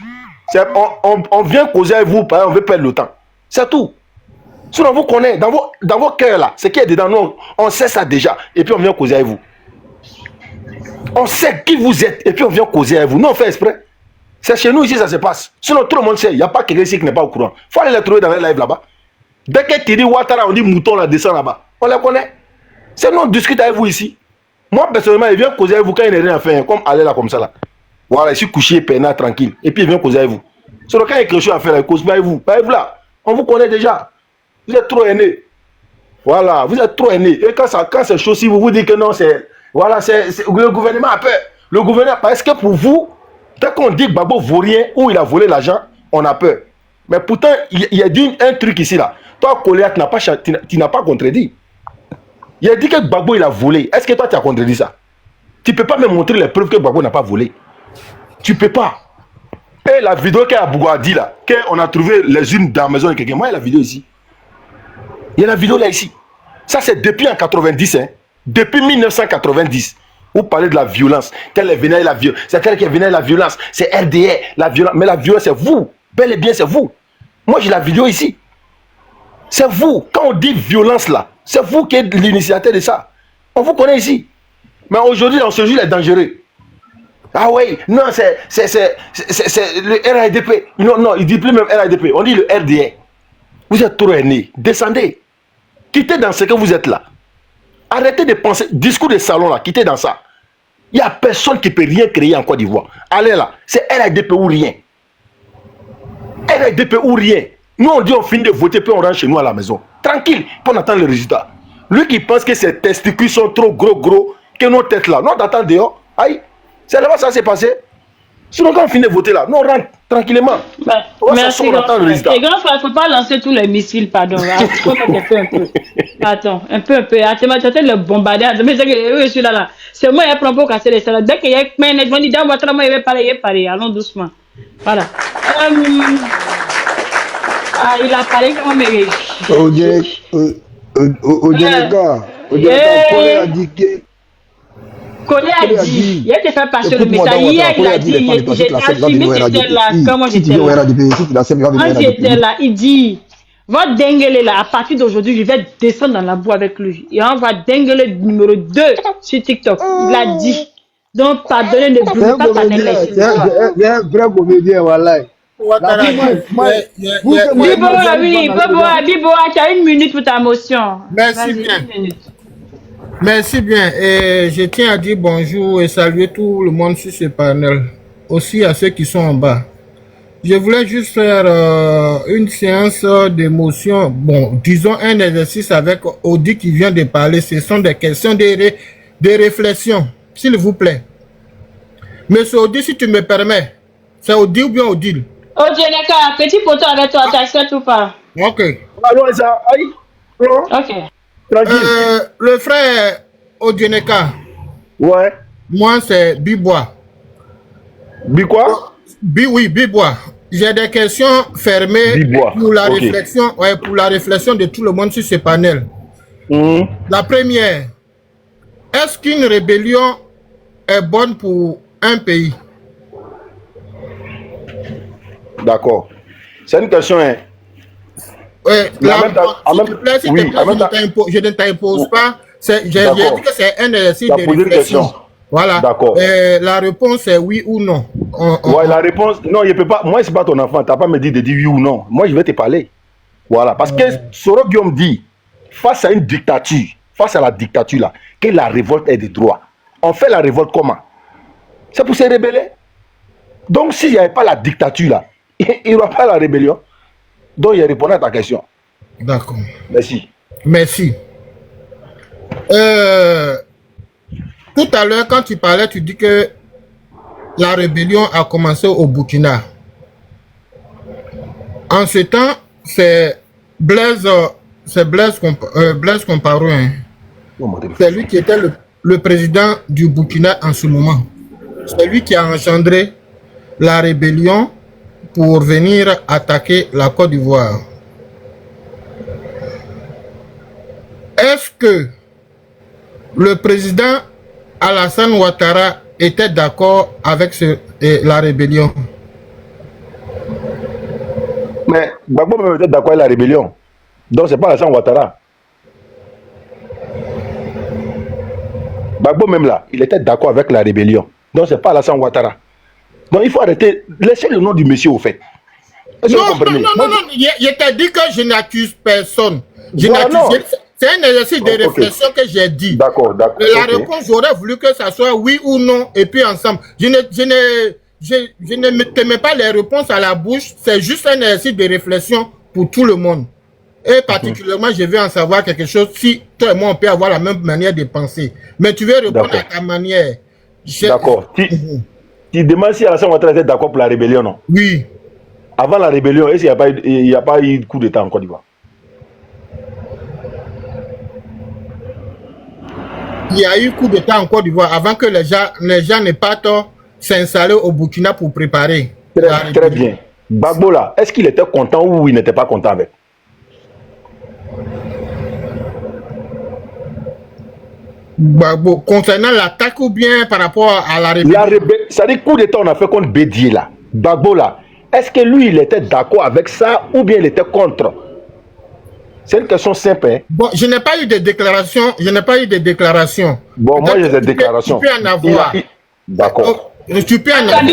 On vient causer avec vous, on veut perdre le temps. C'est tout. Sinon, on vous connaît. Dans vos cœurs là, ce qui est dedans nous, on sait ça déjà. Et puis on vient causer avec vous. On sait qui vous êtes. Et puis on vient causer avec vous. Nous, on fait exprès. C'est chez nous ici ça se passe. Sinon tout le monde sait. Il n'y a pas quelqu'un ici qui n'est pas au courant. Il faut aller les trouver dans les lives là-bas. Dès que tu dis Ouattara, on dit mouton, là descend là-bas. On les connaît. C'est nous on discute avec vous ici. Moi personnellement, il vient causer avec vous quand il n'y a rien à faire. Comme aller là comme ça là. Voilà, ici couché, peinard, tranquille. Et puis il vient causer avec vous. Sinon quand il y a quelque chose à faire, il cause pas avec vous. Pas avec vous là. On vous connaît déjà. Vous êtes trop aînés. Voilà, vous êtes trop aînés. Et quand c'est chaud, si vous vous dites que non, c'est... Voilà, le gouvernement a peur. Le gouvernement, parce que pour vous, dès qu'on dit que Gbagbo vaut rien ou il a volé l'argent, on a peur. Mais pourtant, il y a dit un truc ici là. Toi, Kolia, tu n'as pas contredit. Il a dit que Gbagbo il a volé. Est-ce que toi tu as contredit ça? Tu ne peux pas me montrer les preuves que Gbagbo n'a pas volé. Tu ne peux pas. Et la vidéo qu'à Bougou a dit là, qu'on a trouvé les unes dans la maison de quelqu'un. Moi, il y a la vidéo ici. Il y a la vidéo là ici. Ça c'est depuis en 90, hein. Depuis 1990. Vous parlez de la violence. Tel est venu la violence. C'est tel qui est venu la violence. C'est RDR, la violence. Mais la violence, c'est vous. Bel et bien, c'est vous. Moi, j'ai la vidéo ici. C'est vous. Quand on dit violence là, c'est vous qui êtes l'initiateur de ça. On vous connaît ici. Mais aujourd'hui, on se juge les dangereux. Ah oui, non, c'est le RADP. Non, il ne dit plus même RADP. On dit le RDR. Vous êtes trop aînés. Descendez. Quittez dans ce que vous êtes là. Arrêtez de penser. Discours de salon là, quittez dans ça. Il n'y a personne qui peut rien créer en Côte d'Ivoire. Allez là, c'est RADP ou rien. RADP ou rien. Nous on dit on finit de voter puis on rentre chez nous à la maison. Tranquille, pour attendre le résultat. Lui qui pense que ses testicules sont trop gros que nos têtes là. Nous on attend dehors. Aïe, c'est là-bas ça s'est passé. Sinon quand on finit de voter là, nous on rentre tranquillement. Merci grand frère. Et grand frère, il ne faut pas lancer tous les missiles, pardon. Un peu. Attends, un peu. Attends, tu le bombarder. Je suis là. C'est moi qui prends pour casser les salades. Dès qu'il y a un management, il dit, il va parler. Allons doucement. Voilà. Il a parlé comme un mérite. Collet a dit, il a été fait passer le message. Hier, il a dit, j'ai assumé que j'étais là. Comment j'étais là? Il dit, votre dengue là, à partir d'aujourd'hui, je vais descendre dans la boue avec lui. Et on va dengue numéro 2 sur TikTok. Il a dit. Donc, pardonnez, ne brûlez pas Panel. C'est un vrai comédien, voilà. Ouattara, Bibo, tu as 1 minute pour ta motion. Merci bien. Merci bien. Et je tiens à dire bonjour et saluer tout le monde sur ce panel, aussi à ceux qui sont en bas. Je voulais juste faire une séance d'émotion, bon, disons un exercice avec Audi qui vient de parler. Ce sont des questions de réflexion, s'il vous plaît. Monsieur Audi, si tu me permets, c'est Audi ou bien Odile? Odjeneka, petit poteau avec toi, t'acceptes ou pas? Ok. Alors, ça, aïe. Ok. Tranquille. Le frère Odjeneka. Ouais. Moi, c'est Bibois. Quoi? Oui, Bibois. J'ai des questions fermées pour la réflexion, pour la réflexion de tout le monde sur ce panel. La première, est-ce qu'une rébellion est bonne pour un pays? D'accord. C'est une question, hein. Je ne t'impose pas. J'ai dit que c'est un exercice de réflexion. Voilà. D'accord. La réponse est oui ou non. La réponse, non, il peut pas. Moi, c'est pas ton enfant. Tu n'as pas me dit de dire oui ou non. Moi, je vais te parler. Voilà. Parce que Soro Guillaume dit, face à une dictature, face à la dictature là, que la révolte est de droit. On fait la révolte comment? C'est pour se rebeller. Donc, s'il n'y avait pas la dictature là, il n'y aura pas la rébellion. Donc, il répond à ta question. D'accord. Merci. Merci. Tout à l'heure, quand tu parlais, tu dis que la rébellion a commencé au Burkina. En ce temps, c'est Blaise Compaoré. Hein. C'est lui qui était le président du Burkina en ce moment. C'est lui qui a engendré la rébellion pour venir attaquer la Côte d'Ivoire. Est-ce que le président Alassane Ouattara était d'accord avec la rébellion? Mais Gbagbo même était d'accord avec la rébellion. Donc c'est pas Alassane Ouattara. Gbagbo même là, il était d'accord avec la rébellion. Donc c'est pas Alassane Ouattara. Donc il faut arrêter. Laissez le nom du monsieur au fait. Non, je t'ai dit que je n'accuse personne. C'est un exercice de réflexion que j'ai dit. D'accord. La réponse, j'aurais voulu que ça soit oui ou non, et puis ensemble. Je ne te mets pas les réponses à la bouche, c'est juste un exercice de réflexion pour tout le monde. Et particulièrement, je veux en savoir quelque chose, si toi et moi, on peut avoir la même manière de penser. Mais tu veux répondre à ta manière. D'accord. Tu demandes si Alassane Ouattara était d'accord pour la rébellion, non? Oui. Avant la rébellion, est-ce qu'il n'y a pas eu de coup d'État en Côte d'Ivoire? Il y a eu coup d'État en Côte d'Ivoire avant que les gens n'aient pas tort s'installer au Burkina pour préparer. Très bien. Gbagbo là, est-ce qu'il était content ou il n'était pas content avec? Gbagbo, concernant l'attaque ou bien par rapport à la rébellion? C'est-à-dire coup d'État on a fait contre Bédier là. Gbagbo là, est-ce que lui il était d'accord avec ça ou bien il était contre? C'est une question simple. Hein? Bon, je n'ai pas eu de déclaration. Bon, moi j'ai des déclarations. Tu peux en avoir. D'accord. Tu peux en avoir.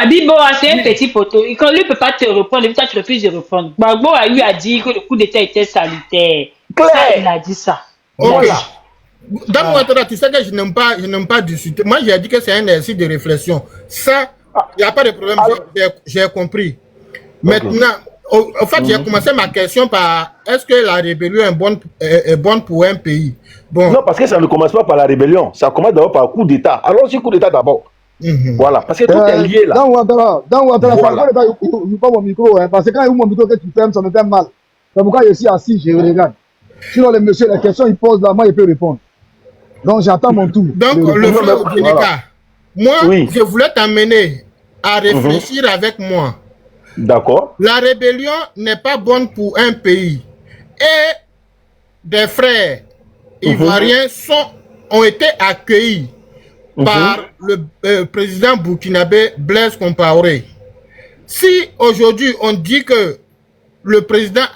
Biboa, c'est un petit poteau. Quand lui ne peut pas te répondre, toi tu refuses de répondre. Gbagbo a eu à dire que le coup d'État était salutaire. Ça, il a dit ça. Voilà. Dans mon temps, tu sais que je n'aime pas discuter. Moi, j'ai dit que c'est un exercice de réflexion. Ça, il n'y a pas de problème. J'ai compris. Maintenant, en fait, j'ai commencé ma question par est-ce que la rébellion est bonne pour un pays? Bon. Non, parce que ça ne commence pas par la rébellion. Ça commence d'abord par coup d'État. Allons-y, coup d'État d'abord. Voilà, parce que tout est lié là. Dans Ouattara, voilà. Je pas mon micro, hein, parce que quand il y a mon micro que tu fermes, ça me fait mal. C'est pourquoi je suis assis, je regarde. Sinon, les messieurs, les questions, ils posent là, moi, je peux répondre. Donc, j'attends mon tour. Donc, le frère Odjeneka, moi, je voulais t'amener à réfléchir avec moi. D'accord. La rébellion n'est pas bonne pour un pays. Et des frères ivoiriens ont été accueillis par le président burkinabé Blaise Compaoré. Si aujourd'hui on dit que le président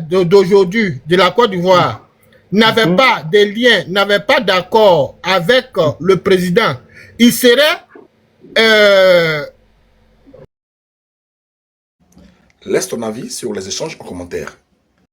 d'aujourd'hui de la Côte d'Ivoire n'avait pas de lien, n'avait pas d'accord avec le président, il serait Laisse ton avis sur les échanges en commentaire.